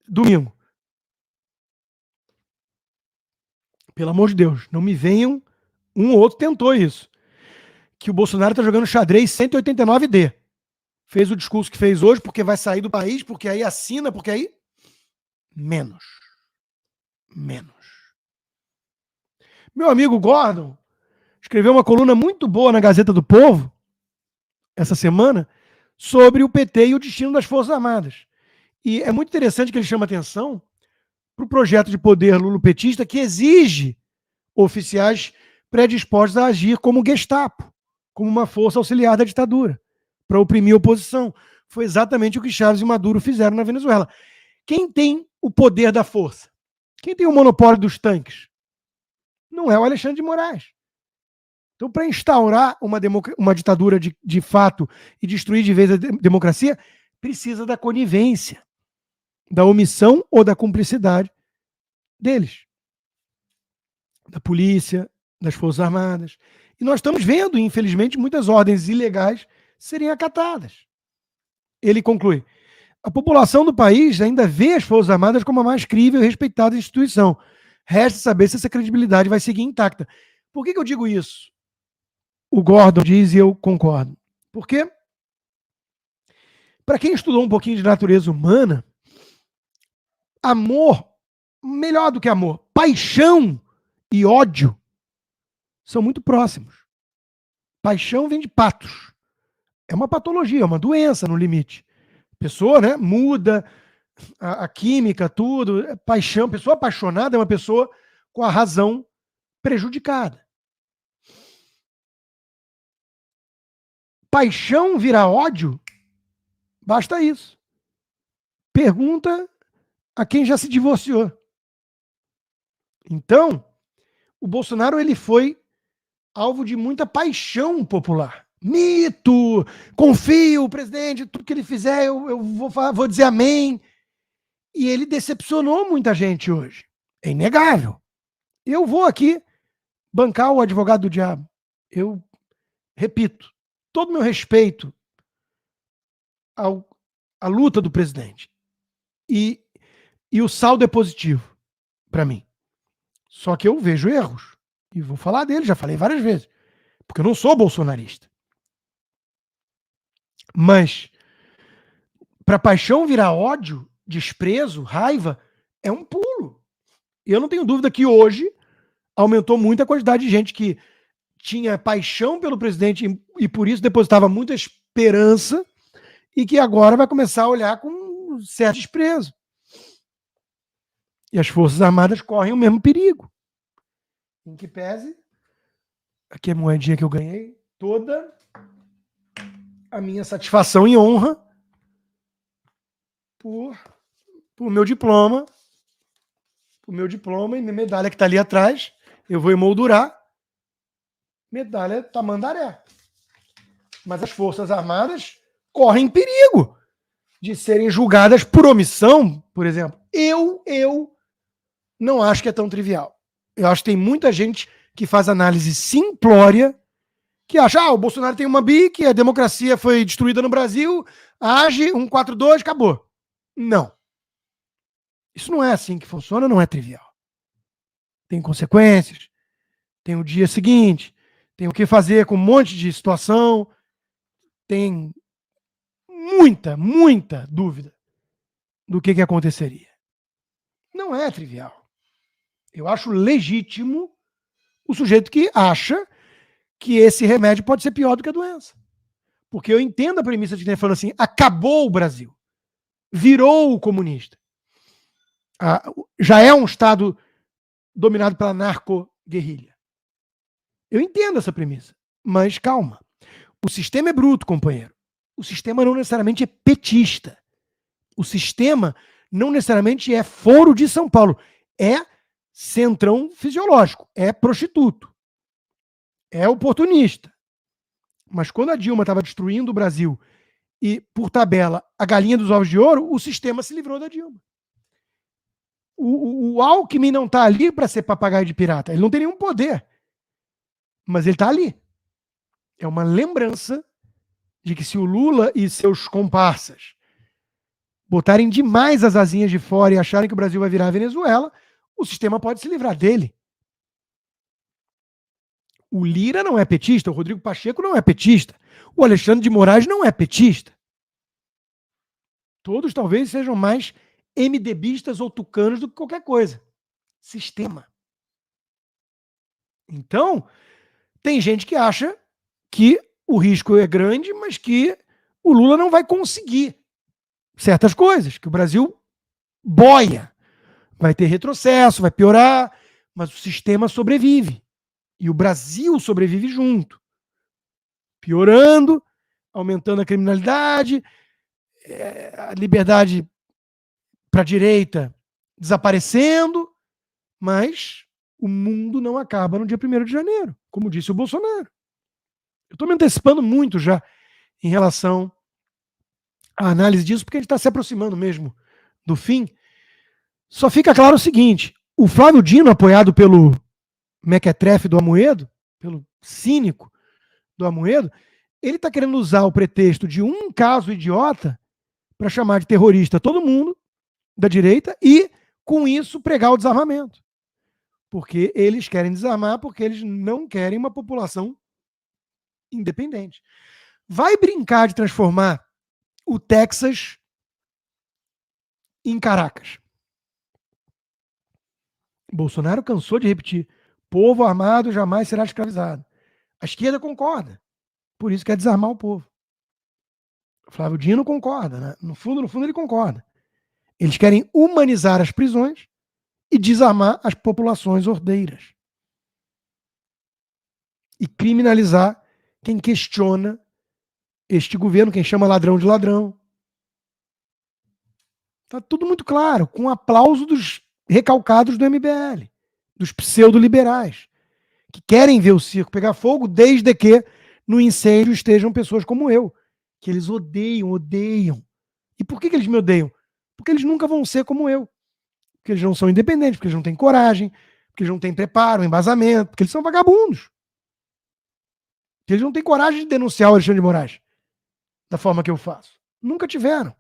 domingo. Pelo amor de Deus, não me venham. Um ou outro tentou isso. Que o Bolsonaro está jogando xadrez 189D. Fez o discurso que fez hoje porque vai sair do país, porque aí assina, porque aí... Menos. Meu amigo Gordon escreveu uma coluna muito boa na Gazeta do Povo, essa semana, sobre o PT e o destino das Forças Armadas. E é muito interessante que ele chama atenção para o projeto de poder lulopetista que exige oficiais predispostos a agir como Gestapo, como uma força auxiliar da ditadura, para oprimir a oposição. Foi exatamente o que Chávez e Maduro fizeram na Venezuela. Quem tem o poder da força? Quem tem o monopólio dos tanques? Não é o Alexandre de Moraes. Então, para instaurar uma ditadura de fato e destruir de vez a democracia, precisa da conivência, da omissão ou da cumplicidade deles. Da polícia, das Forças Armadas. E nós estamos vendo, infelizmente, muitas ordens ilegais serem acatadas. Ele conclui: a população do país ainda vê as Forças Armadas como a mais crível e respeitada instituição. Resta saber se essa credibilidade vai seguir intacta. Por que eu digo isso? O Gordon diz e eu concordo. Porque, para quem estudou um pouquinho de natureza humana, amor, melhor do que amor, paixão e ódio são muito próximos. Paixão vem de patos. É uma patologia, é uma doença no limite. A pessoa, né, muda a química, tudo. Paixão, pessoa apaixonada é uma pessoa com a razão prejudicada. Paixão virar ódio, basta isso. Pergunta a quem já se divorciou. Então, o Bolsonaro ele foi alvo de muita paixão popular. Mito, confio, presidente, tudo que ele fizer eu vou dizer amém. E ele decepcionou muita gente hoje. É inegável. Eu vou aqui bancar o advogado do diabo. Eu repito, todo o meu respeito à luta do presidente. E o saldo é positivo para mim. Só que eu vejo erros. E vou falar dele, já falei várias vezes. Porque eu não sou bolsonarista. Mas, para paixão virar ódio, desprezo, raiva, é um pulo. E eu não tenho dúvida que hoje aumentou muito a quantidade de gente que tinha paixão pelo presidente e por isso depositava muita esperança e que agora vai começar a olhar com certo desprezo. E as Forças Armadas correm o mesmo perigo. Em que pese, aqui é a moedinha que eu ganhei, toda a minha satisfação e honra por meu diploma, e minha medalha que está ali atrás, eu vou emoldurar, medalha Tamandaré. Mas as Forças Armadas correm perigo de serem julgadas por omissão, por exemplo. Eu não acho que é tão trivial. Eu acho que tem muita gente que faz análise simplória, que acha, o Bolsonaro tem uma BIC, a democracia foi destruída no Brasil, age 142, acabou. Não. Isso não é assim que funciona, não é trivial. Tem consequências, tem o dia seguinte, tem o que fazer com um monte de situação, tem muita dúvida do que aconteceria. Não é trivial. Eu acho legítimo o sujeito que acha que esse remédio pode ser pior do que a doença. Porque eu entendo a premissa de quem falando assim, acabou o Brasil. Virou o comunista. Já é um Estado dominado pela narco-guerrilha. Eu entendo essa premissa. Mas calma. O sistema é bruto, companheiro. O sistema não necessariamente é petista. O sistema não necessariamente é Foro de São Paulo. É centrão fisiológico. É prostituto. É oportunista. Mas quando a Dilma estava destruindo o Brasil e, por tabela, a galinha dos ovos de ouro, o sistema se livrou da Dilma. O Alckmin não está ali para ser papagaio de pirata. Ele não tem nenhum poder. Mas ele está ali. É uma lembrança de que se o Lula e seus comparsas botarem demais as asinhas de fora e acharem que o Brasil vai virar a Venezuela, o sistema pode se livrar dele. O Lira não é petista, o Rodrigo Pacheco não é petista, o Alexandre de Moraes não é petista. Todos talvez sejam mais MDBistas ou tucanos do que qualquer coisa. Sistema. Então, tem gente que acha que o risco é grande, mas que o Lula não vai conseguir certas coisas, que o Brasil boia, vai ter retrocesso, vai piorar, mas o sistema sobrevive. E o Brasil sobrevive junto. Piorando, aumentando a criminalidade, a liberdade para a direita desaparecendo, mas o mundo não acaba no dia 1º de janeiro, como disse o Bolsonaro. Eu estou me antecipando muito já em relação à análise disso, porque a gente está se aproximando mesmo do fim. Só fica claro o seguinte, o Flávio Dino, apoiado pelo mequetrefe do Amoedo, pelo cínico do Amoedo, ele está querendo usar o pretexto de um caso idiota para chamar de terrorista todo mundo da direita e, com isso, pregar o desarmamento. Porque eles querem desarmar porque eles não querem uma população independente. Vai brincar de transformar o Texas em Caracas. Bolsonaro cansou de repetir: povo armado jamais será escravizado. A esquerda concorda. Por isso quer desarmar o povo. Flávio Dino concorda, né? No fundo ele concorda. Eles querem humanizar as prisões e desarmar as populações ordeiras. E criminalizar quem questiona este governo, quem chama ladrão de ladrão. Está tudo muito claro, com aplauso dos recalcados do MBL, dos pseudo-liberais, que querem ver o circo pegar fogo desde que no incêndio estejam pessoas como eu, que eles odeiam. E por que eles me odeiam? Porque eles nunca vão ser como eu. Porque eles não são independentes, porque eles não têm coragem, porque eles não têm preparo, embasamento, porque eles são vagabundos. Porque eles não têm coragem de denunciar o Alexandre de Moraes da forma que eu faço. Nunca tiveram.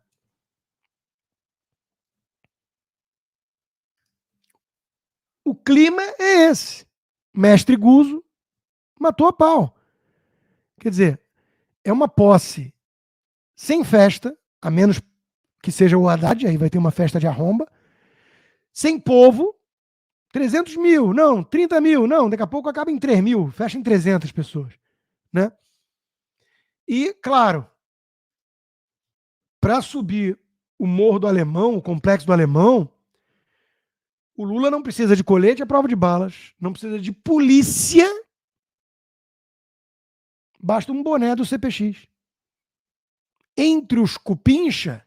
O clima é esse. Mestre Guzo matou a pau. Quer dizer, é uma posse sem festa, a menos que seja o Haddad, aí vai ter uma festa de arromba, sem povo, 300 mil, não, 30 mil, não, daqui a pouco acaba em 3 mil, fecha em 300 pessoas, né? E, claro, para subir o Morro do Alemão, o Complexo do Alemão, o Lula não precisa de colete à prova de balas, não precisa de polícia, basta um boné do CPX. Entre os cupincha,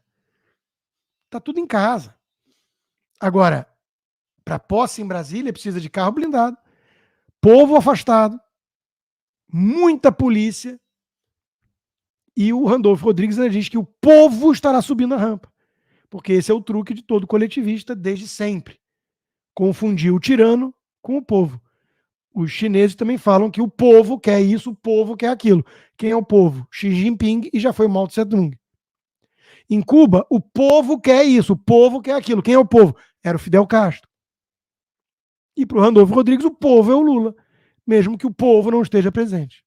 tá tudo em casa. Agora, para posse em Brasília, precisa de carro blindado, povo afastado, muita polícia, e o Randolfo Rodrigues diz que o povo estará subindo a rampa, porque esse é o truque de todo coletivista desde sempre. Confundir o tirano com o povo. Os chineses também falam que o povo quer isso, o povo quer aquilo. Quem é o povo? Xi Jinping e já foi Mao Tse-tung. Em Cuba, o povo quer isso, o povo quer aquilo. Quem é o povo? Era o Fidel Castro. E para o Randolfo Rodrigues, o povo é o Lula, mesmo que o povo não esteja presente.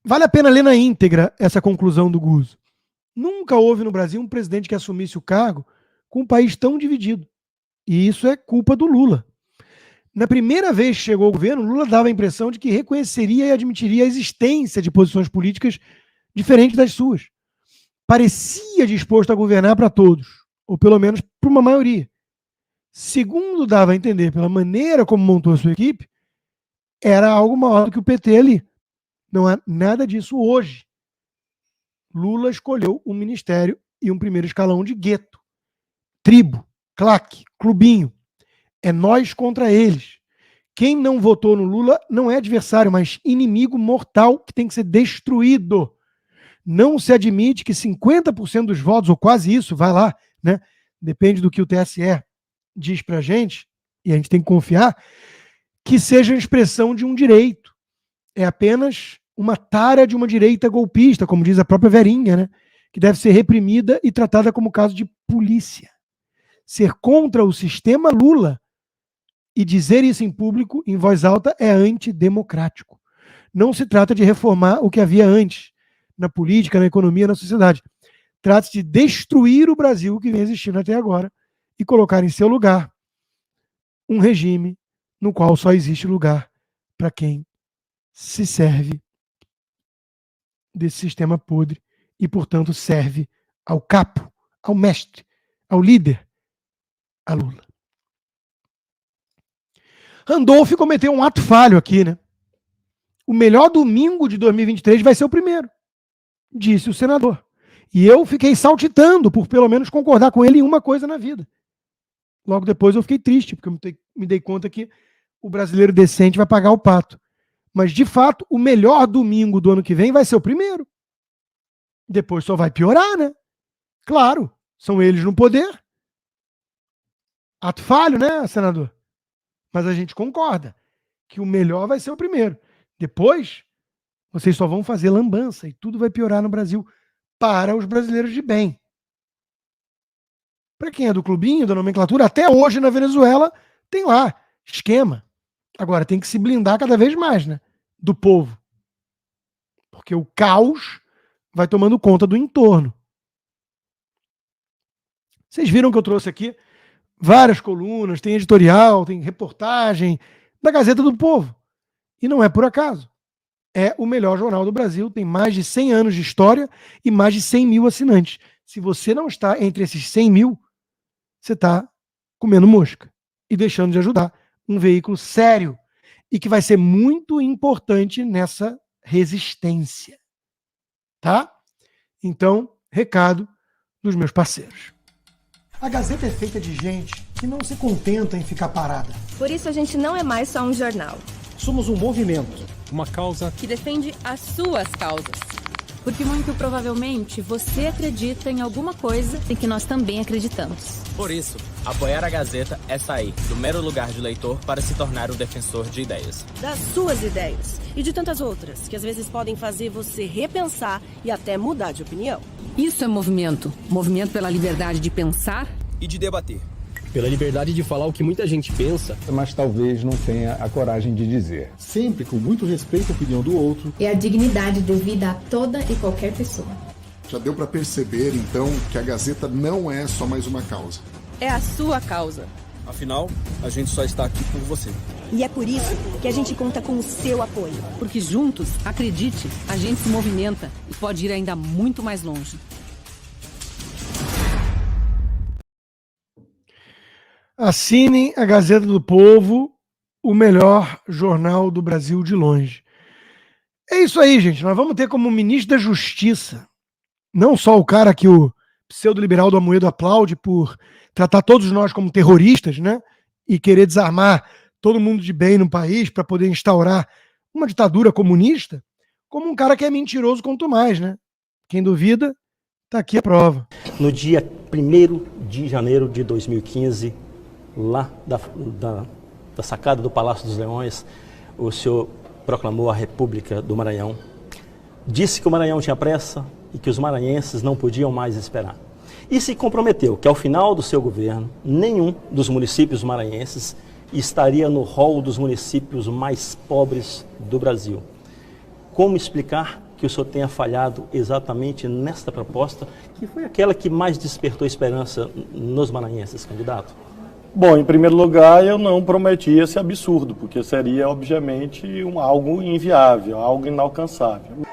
Vale a pena ler na íntegra essa conclusão do Guzzo. Nunca houve no Brasil um presidente que assumisse o cargo com um país tão dividido. E isso é culpa do Lula. Na primeira vez que chegou ao governo, Lula dava a impressão de que reconheceria e admitiria a existência de posições políticas diferentes das suas. Parecia disposto a governar para todos, ou pelo menos para uma maioria. Segundo dava a entender pela maneira como montou a sua equipe, era algo maior do que o PT ali. Não há nada disso hoje. Lula escolheu um ministério e um primeiro escalão de gueto, tribo, claque, clubinho. É nós contra eles. Quem não votou no Lula não é adversário, mas inimigo mortal que tem que ser destruído. Não se admite que 50% dos votos, ou quase isso, vai lá, né? Depende do que o TSE diz pra gente, e a gente tem que confiar, que seja a expressão de um direito. É apenas uma tara de uma direita golpista, como diz a própria Verinha, né? Que deve ser reprimida e tratada como caso de polícia. Ser contra o sistema Lula e dizer isso em público, em voz alta, é antidemocrático. Não se trata de reformar o que havia antes, na política, na economia, na sociedade. Trata-se de destruir o Brasil que vem existindo até agora e colocar em seu lugar um regime no qual só existe lugar para quem se serve desse sistema podre e, portanto, serve ao capo, ao mestre, ao líder, a Lula. Randolph cometeu um ato falho aqui, né? O melhor domingo de 2023 vai ser o primeiro, disse o senador. E eu fiquei saltitando por pelo menos concordar com ele em uma coisa na vida. Logo depois eu fiquei triste, porque eu me dei conta que o brasileiro decente vai pagar o pato. Mas, de fato, o melhor domingo do ano que vem vai ser o primeiro. Depois só vai piorar, né? Claro, são eles no poder. Ato falho, né, senador? Mas a gente concorda que o melhor vai ser o primeiro. Depois, vocês só vão fazer lambança e tudo vai piorar no Brasil para os brasileiros de bem. Para quem é do clubinho, da nomenclatura, até hoje na Venezuela tem lá esquema. Agora tem que se blindar cada vez mais, né? Do povo. Porque o caos vai tomando conta do entorno. Vocês viram que eu trouxe aqui várias colunas, tem editorial, tem reportagem da Gazeta do Povo. E não é por acaso. É o melhor jornal do Brasil, tem mais de 100 anos de história e mais de 100 mil assinantes. Se você não está entre esses 100 mil, você está comendo mosca e deixando de ajudar um veículo sério e que vai ser muito importante nessa resistência. Tá? Então, recado dos meus parceiros. A Gazeta é feita de gente que não se contenta em ficar parada. Por isso a gente não é mais só um jornal. Somos um movimento. Uma causa que defende as suas causas. Porque muito provavelmente você acredita em alguma coisa em que nós também acreditamos. Por isso, apoiar a Gazeta é sair do mero lugar de leitor para se tornar um defensor de ideias. Das suas ideias e de tantas outras que às vezes podem fazer você repensar e até mudar de opinião. Isso é movimento. Movimento pela liberdade de pensar e de debater. Pela liberdade de falar o que muita gente pensa, mas talvez não tenha a coragem de dizer. Sempre com muito respeito à opinião do outro. E a dignidade devida a toda e qualquer pessoa. Já deu para perceber, então, que a Gazeta não é só mais uma causa. É a sua causa. Afinal, a gente só está aqui por você. E é por isso que a gente conta com o seu apoio. Porque juntos, acredite, a gente se movimenta e pode ir ainda muito mais longe. Assinem a Gazeta do Povo, o melhor jornal do Brasil de longe. É isso aí, gente. Nós vamos ter como ministro da Justiça, não só o cara que o pseudo-liberal do Amoedo aplaude por tratar todos nós como terroristas, né? E querer desarmar todo mundo de bem no país para poder instaurar uma ditadura comunista, como um cara que é mentiroso quanto mais, né? Quem duvida, tá aqui a prova. No dia 1º de janeiro de 2015, lá da sacada do Palácio dos Leões, o senhor proclamou a República do Maranhão. Disse que o Maranhão tinha pressa e que os maranhenses não podiam mais esperar. E se comprometeu que ao final do seu governo, nenhum dos municípios maranhenses estaria no rol dos municípios mais pobres do Brasil. Como explicar que o senhor tenha falhado exatamente nesta proposta, que foi aquela que mais despertou esperança nos maranhenses, candidato? Bom, em primeiro lugar, eu não prometi esse absurdo, porque seria, obviamente, algo inviável, algo inalcançável.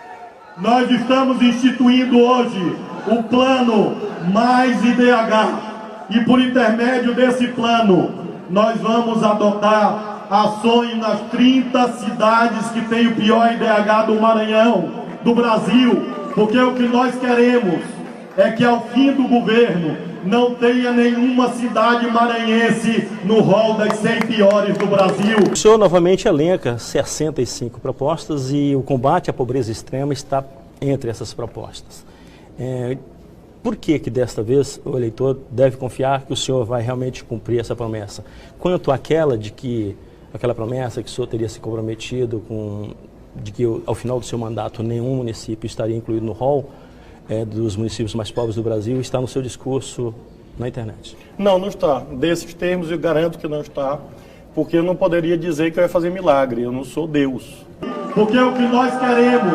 Nós estamos instituindo hoje o plano Mais IDH e por intermédio desse plano nós vamos adotar ações nas 30 cidades que têm o pior IDH do Maranhão, do Brasil, porque o que nós queremos é que ao fim do governo não tenha nenhuma cidade maranhense no rol das 100 piores do Brasil. O senhor novamente elenca 65 propostas e o combate à pobreza extrema está entre essas propostas. Por que desta vez o eleitor deve confiar que o senhor vai realmente cumprir essa promessa? Quanto àquela promessa que o senhor teria se comprometido de que ao final do seu mandato nenhum município estaria incluído no rol dos municípios mais pobres do Brasil, está no seu discurso na internet? Não, não está. Desses termos eu garanto que não está, porque eu não poderia dizer que eu ia fazer milagre, eu não sou Deus. Porque o que nós queremos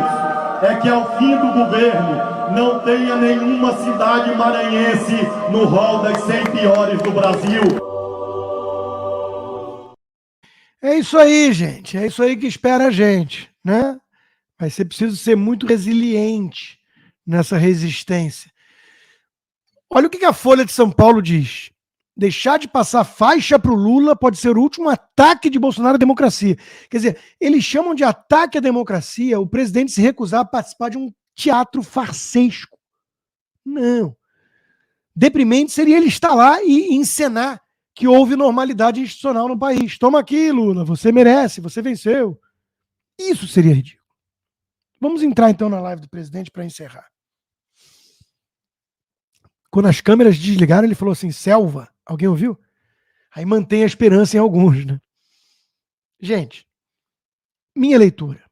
é que ao fim do governo não tenha nenhuma cidade maranhense no rol das 100 piores do Brasil. É isso aí, gente. É isso aí que espera a gente, né? Vai ser preciso ser muito resiliente nessa resistência. Olha o que a Folha de São Paulo diz. Deixar de passar faixa para o Lula pode ser o último ataque de Bolsonaro à democracia. Quer dizer, eles chamam de ataque à democracia o presidente se recusar a participar de um teatro farsesco. Não. Deprimente seria ele estar lá e encenar que houve normalidade institucional no país. Toma aqui, Lula, você merece, você venceu. Isso seria ridículo. Vamos entrar então na live do presidente para encerrar. Quando as câmeras desligaram, ele falou assim, selva. Alguém ouviu? Aí mantém a esperança em alguns, né? Gente, minha leitura,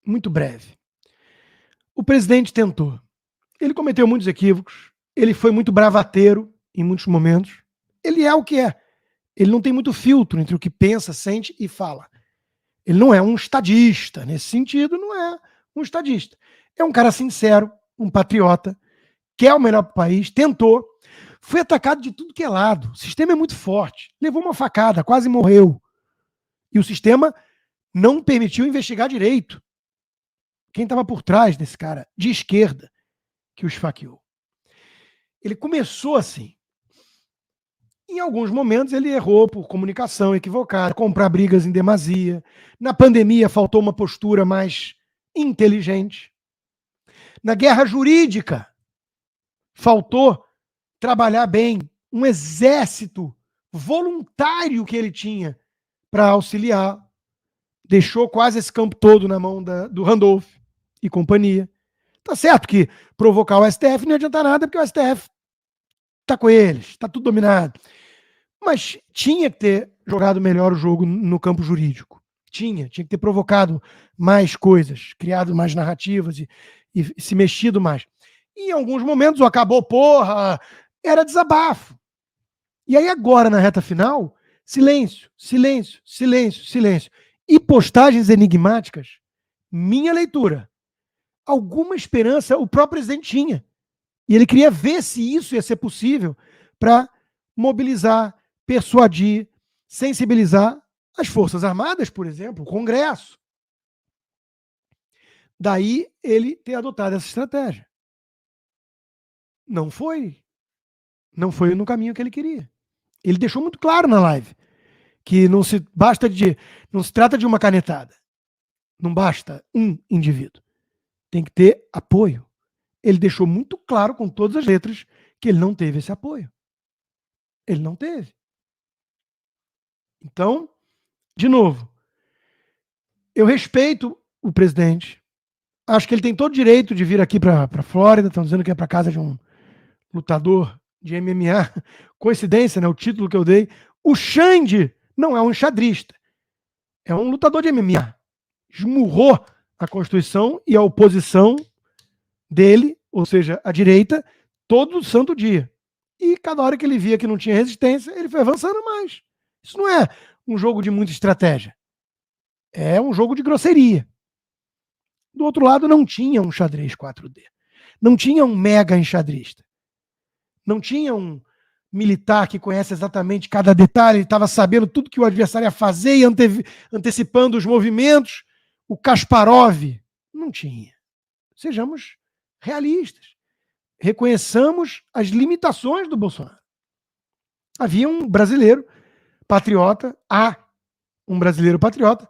muito breve. O presidente tentou. Ele cometeu muitos equívocos. Ele foi muito bravateiro em muitos momentos. Ele é o que é. Ele não tem muito filtro entre o que pensa, sente e fala. Ele não é um estadista. Nesse sentido, não é um estadista. É um cara sincero, um patriota, quer o melhor para o país, tentou, foi atacado de tudo que é lado. O sistema é muito forte. Levou uma facada, quase morreu. E o sistema não permitiu investigar direito quem estava por trás desse cara, de esquerda, que o esfaqueou. Ele começou assim. Em alguns momentos ele errou por comunicação equivocada, comprar brigas em demasia. Na pandemia faltou uma postura mais inteligente. Na guerra jurídica faltou trabalhar bem um exército voluntário que ele tinha para auxiliar. Deixou quase esse campo todo na mão do Randolph e companhia. Tá certo que provocar o STF não adianta nada, porque o STF tá com eles, tá tudo dominado. Mas tinha que ter jogado melhor o jogo no campo jurídico. Tinha que ter provocado mais coisas, criado mais narrativas e se mexido mais. E em alguns momentos o acabou, porra, era desabafo. E aí agora, na reta final, silêncio, silêncio, silêncio, silêncio. E postagens enigmáticas, minha leitura, alguma esperança o próprio presidente tinha. E ele queria ver se isso ia ser possível para mobilizar, persuadir, sensibilizar as Forças Armadas, por exemplo, o Congresso. Daí ele ter adotado essa estratégia. Não foi no caminho que ele queria. Ele deixou muito claro na live que não se trata de uma canetada. Não basta um indivíduo. Tem que ter apoio. Ele deixou muito claro com todas as letras que ele não teve esse apoio. Ele não teve. Então, de novo, eu respeito o presidente. Acho que ele tem todo o direito de vir aqui para a Flórida. Estão dizendo que é para casa de um lutador de MMA. Coincidência, né? O título que eu dei. O Xande não é um enxadrista. É um lutador de MMA. Esmurrou a Constituição e a oposição dele, ou seja, a direita, todo santo dia. E cada hora que ele via que não tinha resistência, ele foi avançando mais. Isso não é um jogo de muita estratégia. É um jogo de grosseria. Do outro lado, não tinha um xadrez 4D. Não tinha um mega enxadrista. Não tinha um militar que conhece exatamente cada detalhe, ele estava sabendo tudo que o adversário ia fazer e antecipando os movimentos. O Kasparov. Não tinha. Sejamos realistas. Reconheçamos as limitações do Bolsonaro. Havia um brasileiro patriota, um brasileiro patriota,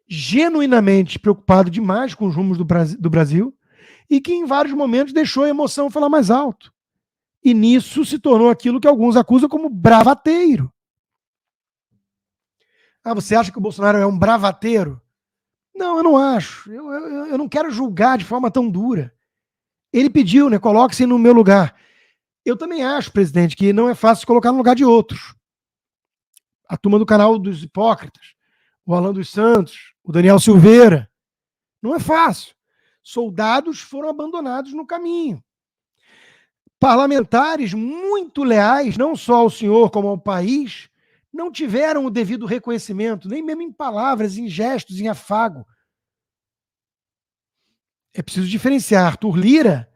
genuinamente preocupado demais com os rumos do Brasil e que em vários momentos deixou a emoção falar mais alto. E nisso se tornou aquilo que alguns acusam como bravateiro. Você acha que o Bolsonaro é um bravateiro? Não, eu não acho. Eu não quero julgar de forma tão dura. Ele pediu, né? Coloque-se no meu lugar. Eu também acho, presidente, que não é fácil se colocar no lugar de outros. A turma do canal dos hipócritas, o Alan dos Santos, o Daniel Silveira. Não é fácil. Soldados foram abandonados no caminho. Parlamentares muito leais, não só ao senhor como ao país, não tiveram o devido reconhecimento, nem mesmo em palavras, em gestos, em afago. É preciso diferenciar Arthur Lira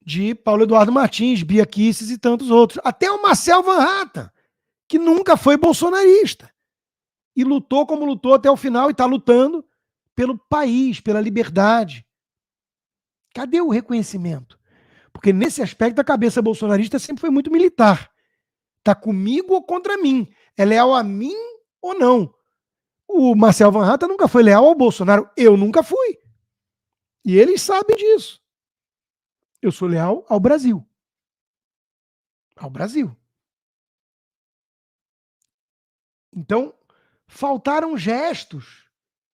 de Paulo Eduardo Martins, Bia Kicis e tantos outros. Até o Marcel Van Hatten, que nunca foi bolsonarista. E lutou como lutou até o final e está lutando pelo país, pela liberdade. Cadê o reconhecimento? Porque nesse aspecto a cabeça bolsonarista sempre foi muito militar. Está comigo ou contra mim? É leal a mim ou não? O Marcel Van Hatten nunca foi leal ao Bolsonaro. Eu nunca fui. E eles sabem disso. Eu sou leal ao Brasil. Ao Brasil. Então, faltaram gestos.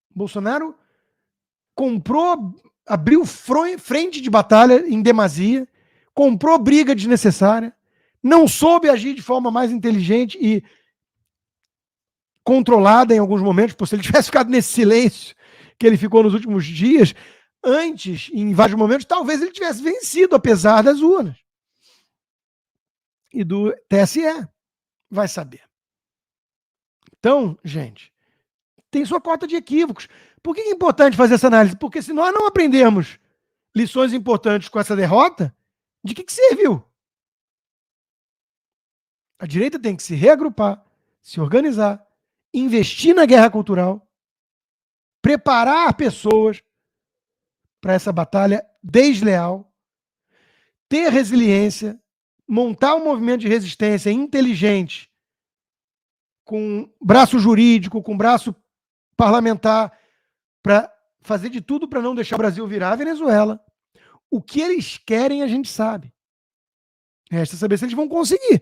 Bolsonaro abriu frente de batalha em demasia, comprou briga desnecessária, não soube agir de forma mais inteligente e controlada em alguns momentos, porque se ele tivesse ficado nesse silêncio que ele ficou nos últimos dias, antes, em vários momentos, talvez ele tivesse vencido, apesar das urnas. E do TSE. Vai saber. Então, gente, tem sua cota de equívocos. Por que é importante fazer essa análise? Porque se nós não aprendermos lições importantes com essa derrota, de que serviu? A direita tem que se reagrupar, se organizar, investir na guerra cultural, preparar pessoas para essa batalha desleal, ter resiliência, montar um movimento de resistência inteligente, com braço jurídico, com braço parlamentar, para fazer de tudo para não deixar o Brasil virar a Venezuela. O que eles querem a gente sabe. Resta saber se eles vão conseguir.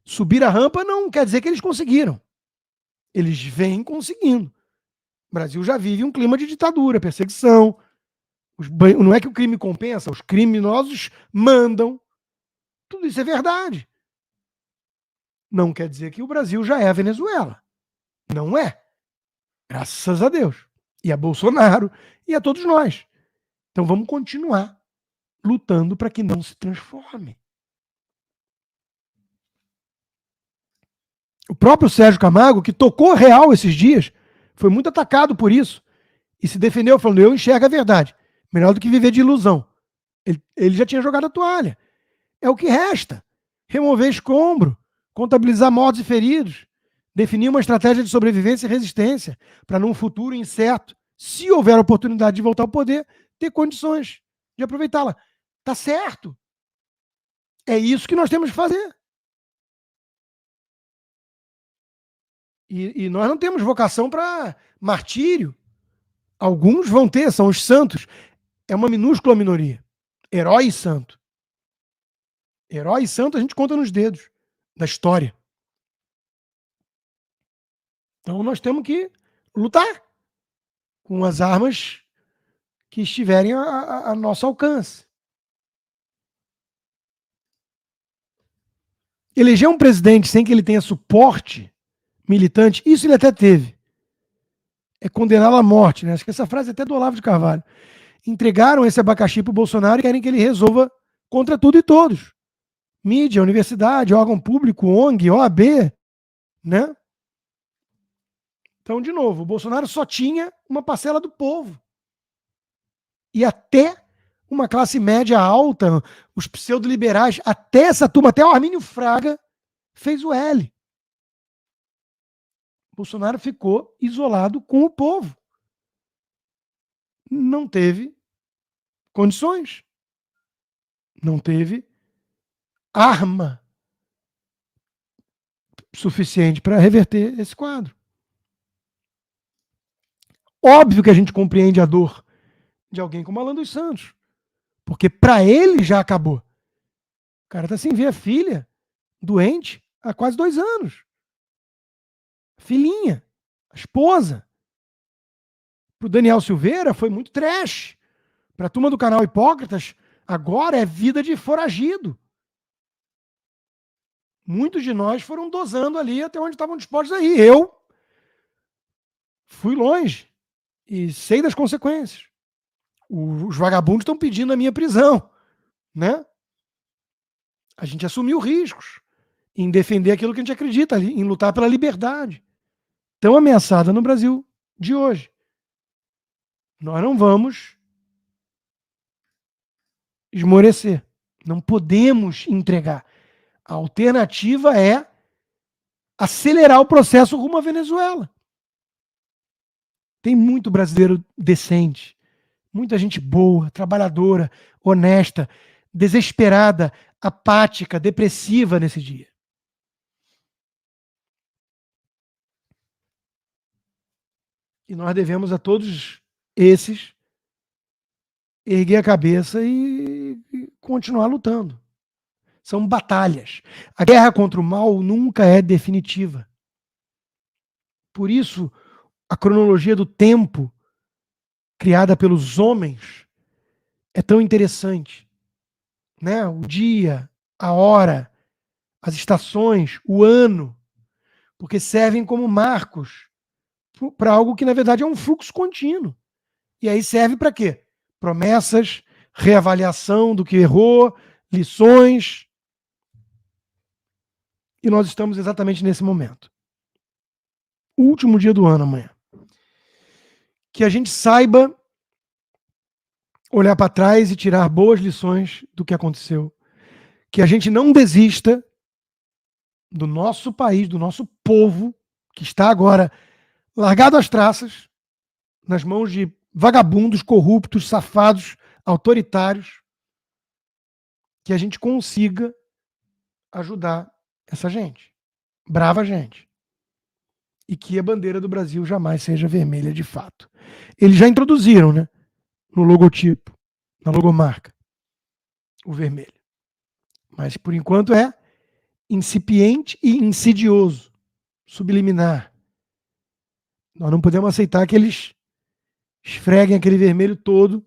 Subir a rampa não quer dizer que eles conseguiram. Eles vêm conseguindo. O Brasil já vive um clima de ditadura, perseguição. Não é que o crime compensa, os criminosos mandam. Tudo isso é verdade. Não quer dizer que o Brasil já é a Venezuela. Não é. Graças a Deus. E a Bolsonaro e a todos nós. Então vamos continuar lutando para que não se transforme. O próprio Sérgio Camargo, que tocou real esses dias, foi muito atacado por isso. E se defendeu falando, eu enxergo a verdade. Melhor do que viver de ilusão. Ele já tinha jogado a toalha. É o que resta. Remover escombro, contabilizar mortos e feridos, definir uma estratégia de sobrevivência e resistência para, num futuro incerto, se houver oportunidade de voltar ao poder, ter condições de aproveitá-la. Tá certo. É isso que nós temos que fazer. E nós não temos vocação para martírio. Alguns vão ter, são os santos. É uma minúscula minoria. Herói e santo. Herói e santo a gente conta nos dedos da história. Então nós temos que lutar com as armas que estiverem a nosso alcance. Eleger um presidente sem que ele tenha suporte militante, isso ele até teve. É condená-lo à morte, né? Acho que essa frase é até do Olavo de Carvalho. Entregaram esse abacaxi para o Bolsonaro e querem que ele resolva contra tudo e todos. Mídia, universidade, órgão público, ONG, OAB, né? Então, de novo, o Bolsonaro só tinha uma parcela do povo. E até uma classe média alta, os pseudo-liberais, até essa turma, até o Armínio Fraga, fez o L. Bolsonaro ficou isolado com o povo. Não teve condições. Não teve arma suficiente para reverter esse quadro. Óbvio que a gente compreende a dor de alguém como Alan dos Santos, porque para ele já acabou. O cara está sem ver a filha, doente, há quase 2 anos. A filhinha, a esposa. Para o Daniel Silveira foi muito trash. Para a turma do canal Hipócritas, agora é vida de foragido. Muitos de nós foram dosando ali até onde estavam dispostos a ir. Eu fui longe e sei das consequências. Os vagabundos estão pedindo a minha prisão, né? A gente assumiu riscos em defender aquilo que a gente acredita, em lutar pela liberdade, tão ameaçada no Brasil de hoje. Nós não vamos esmorecer. Não podemos entregar. A alternativa é acelerar o processo rumo à Venezuela. Tem muito brasileiro decente, muita gente boa, trabalhadora, honesta, desesperada, apática, depressiva nesse dia. E nós devemos a todos esses erguer a cabeça e continuar lutando. São batalhas. A guerra contra o mal nunca é definitiva. Por isso, a cronologia do tempo criada pelos homens é tão interessante, né? O dia, a hora, as estações, o ano, porque servem como marcos para algo que, na verdade, é um fluxo contínuo. E aí serve para quê? Promessas, reavaliação do que errou, lições. E nós estamos exatamente nesse momento. O último dia do ano, amanhã. Que a gente saiba olhar para trás e tirar boas lições do que aconteceu. Que a gente não desista do nosso país, do nosso povo, que está agora largado às traças, nas mãos de vagabundos, corruptos, safados, autoritários, que a gente consiga ajudar essa gente, brava gente, e que a bandeira do Brasil jamais seja vermelha de fato. Eles já introduziram, né, no logotipo, na logomarca, o vermelho. Mas, por enquanto, é incipiente e insidioso, subliminar. Nós não podemos aceitar que eles esfreguem aquele vermelho todo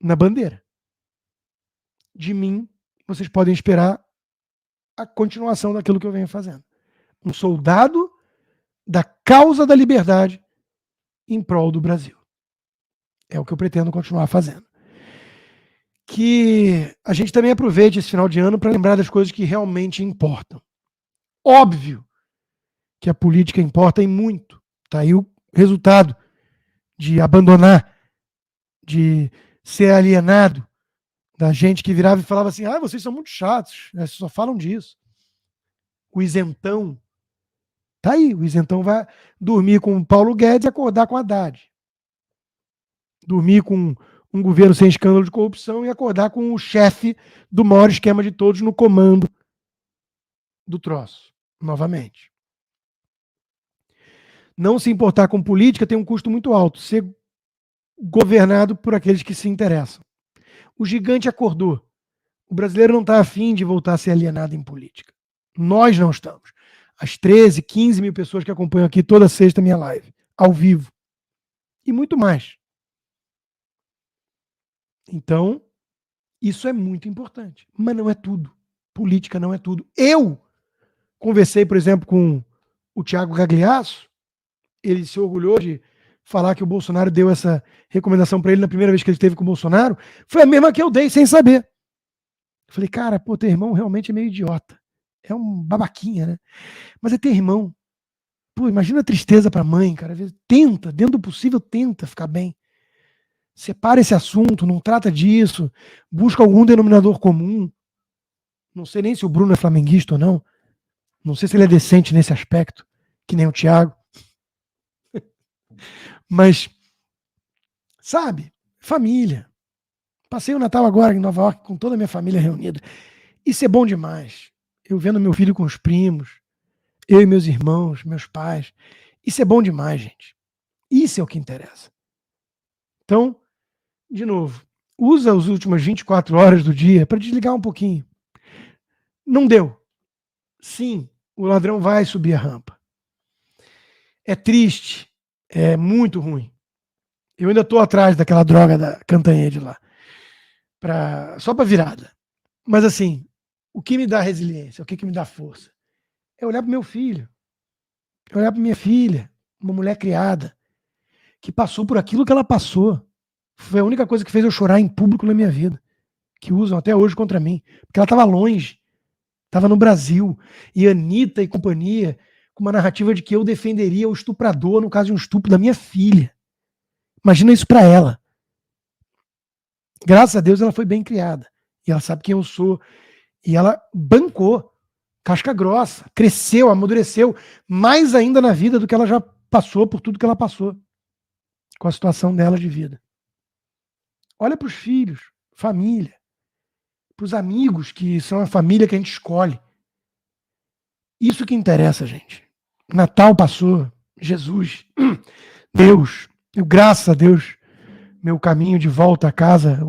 na bandeira. De mim, vocês podem esperar a continuação daquilo que eu venho fazendo. Um soldado da causa da liberdade em prol do Brasil. É o que eu pretendo continuar fazendo. Que a gente também aproveite esse final de ano para lembrar das coisas que realmente importam. Óbvio que a política importa em muito. Está aí o resultado de abandonar, de ser alienado da gente que virava e falava assim, vocês são muito chatos, vocês só falam disso. O isentão, tá aí, o isentão vai dormir com o Paulo Guedes e acordar com a Haddad. Dormir com um governo sem escândalo de corrupção e acordar com o chefe do maior esquema de todos no comando do troço, novamente. Não se importar com política tem um custo muito alto, ser governado por aqueles que se interessam. O gigante acordou. O brasileiro não está afim de voltar a ser alienado em política. Nós não estamos. As 13, 15 mil pessoas que acompanham aqui toda sexta minha live, ao vivo. E muito mais. Então, isso é muito importante. Mas não é tudo. Política não é tudo. Eu conversei, por exemplo, com o Thiago Gagliasso. Ele se orgulhou de falar que o Bolsonaro deu essa recomendação para ele na primeira vez que ele esteve com o Bolsonaro. Foi a mesma que eu dei, sem saber. Eu falei, cara, teu irmão realmente é meio idiota. É um babaquinha, né? Mas é ter irmão. Imagina a tristeza pra mãe, cara. Tenta, dentro do possível, tenta ficar bem. Separa esse assunto, não trata disso. Busca algum denominador comum. Não sei nem se o Bruno é flamenguista ou não. Não sei se ele é decente nesse aspecto, que nem o Thiago. Mas, sabe, família. Passei o Natal agora em Nova York com toda a minha família reunida. Isso é bom demais. Eu vendo meu filho com os primos, eu e meus irmãos, meus pais. Isso é bom demais, gente. Isso é o que interessa. Então, de novo, usa as últimas 24 horas do dia para desligar um pouquinho. Não deu. Sim, o ladrão vai subir a rampa. É triste. É muito ruim. Eu ainda estou atrás daquela droga da Cantanhede lá. Só para virada. Mas assim, o que me dá resiliência, o que me dá força? É olhar para meu filho. É olhar para minha filha, uma mulher criada, que passou por aquilo que ela passou. Foi a única coisa que fez eu chorar em público na minha vida. Que usam até hoje contra mim. Porque ela estava longe. Estava no Brasil. E Anitta e companhia, com uma narrativa de que eu defenderia o estuprador no caso de um estupro da minha filha. Imagina isso para ela. Graças a Deus ela foi bem criada. E ela sabe quem eu sou. E ela bancou. Casca grossa. Cresceu, amadureceu. Mais ainda na vida do que ela já passou por tudo que ela passou. Com a situação dela de vida. Olha para os filhos, família. Para os amigos que são a família que a gente escolhe. Isso que interessa, gente. Natal passou, Jesus, Deus, graças a Deus, meu caminho de volta a casa,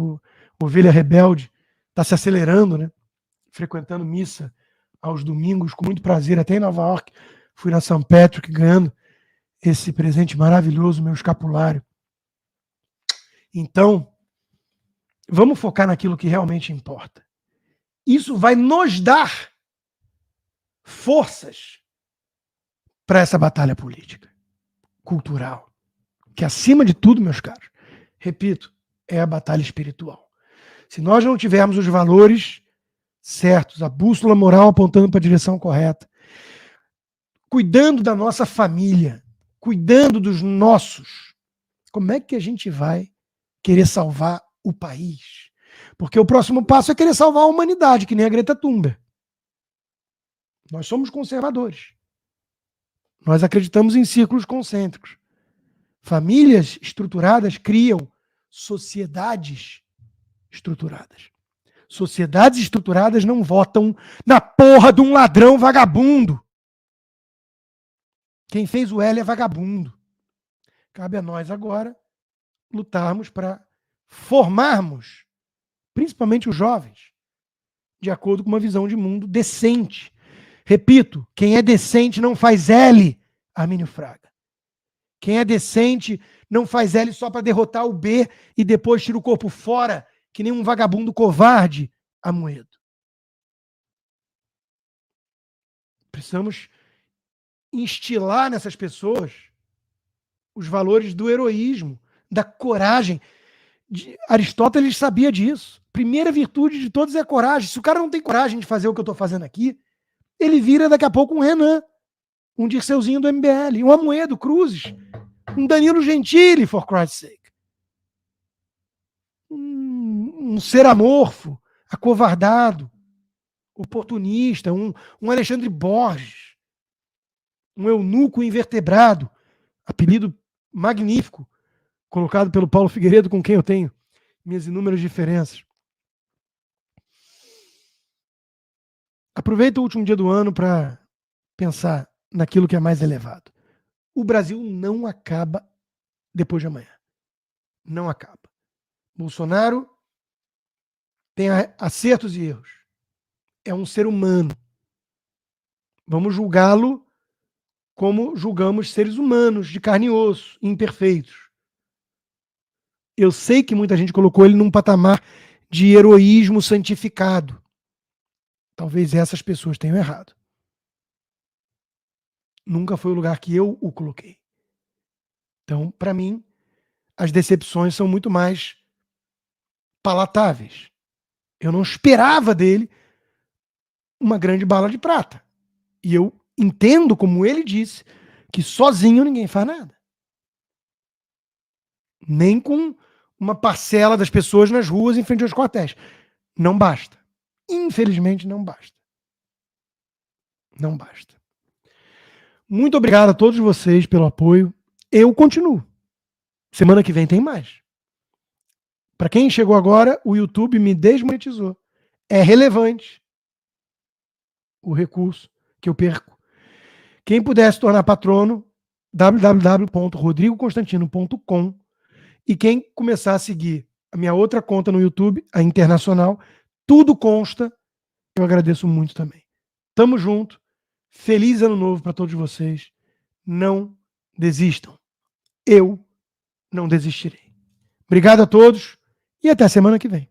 ovelha rebelde, está se acelerando, né? Frequentando missa aos domingos, com muito prazer, até em Nova York, fui na St. Patrick ganhando esse presente maravilhoso, meu escapulário. Então, vamos focar naquilo que realmente importa. Isso vai nos dar forças para essa batalha política, cultural, que acima de tudo, meus caros, repito, é a batalha espiritual. Se nós não tivermos os valores certos, a bússola moral apontando para a direção correta, cuidando da nossa família, cuidando dos nossos, como é que a gente vai querer salvar o país? Porque o próximo passo é querer salvar a humanidade, que nem a Greta Thunberg. Nós somos conservadores. Nós acreditamos em círculos concêntricos. Famílias estruturadas criam sociedades estruturadas. Sociedades estruturadas não votam na porra de um ladrão vagabundo. Quem fez o L é vagabundo. Cabe a nós agora lutarmos para formarmos, principalmente os jovens, de acordo com uma visão de mundo decente. Repito, quem é decente não faz L, Armínio Fraga. Quem é decente não faz L só para derrotar o B e depois tira o corpo fora, que nem um vagabundo covarde, Amoedo. Precisamos instilar nessas pessoas os valores do heroísmo, da coragem. Aristóteles sabia disso. Primeira virtude de todos é a coragem. Se o cara não tem coragem de fazer o que eu estou fazendo aqui, ele vira daqui a pouco um Renan, um Dirceuzinho do MBL, um Amoedo Cruzes, um Danilo Gentili, for Christ's sake. um ser amorfo, acovardado, oportunista, um Alexandre Borges, um eunuco invertebrado, apelido magnífico, colocado pelo Paulo Figueiredo, com quem eu tenho minhas inúmeras diferenças. Aproveita o último dia do ano para pensar naquilo que é mais elevado. O Brasil não acaba depois de amanhã. Não acaba. Bolsonaro tem acertos e erros. É um ser humano. Vamos julgá-lo como julgamos seres humanos, de carne e osso, imperfeitos. Eu sei que muita gente colocou ele num patamar de heroísmo santificado. Talvez essas pessoas tenham errado. Nunca foi o lugar que eu o coloquei. Então, para mim, as decepções são muito mais palatáveis. Eu não esperava dele uma grande bala de prata. E eu entendo, como ele disse, que sozinho ninguém faz nada. Nem com uma parcela das pessoas nas ruas em frente aos quartéis. Não basta. Infelizmente, não basta. Não basta. Muito obrigado a todos vocês pelo apoio. Eu continuo. Semana que vem tem mais. Para quem chegou agora, o YouTube me desmonetizou. É relevante o recurso que eu perco. Quem puder se tornar patrono, www.rodrigoconstantino.com, e quem começar a seguir a minha outra conta no YouTube, a Internacional, tudo consta. Eu agradeço muito também. Tamo junto. Feliz ano novo para todos vocês. Não desistam. Eu não desistirei. Obrigado a todos e até semana que vem.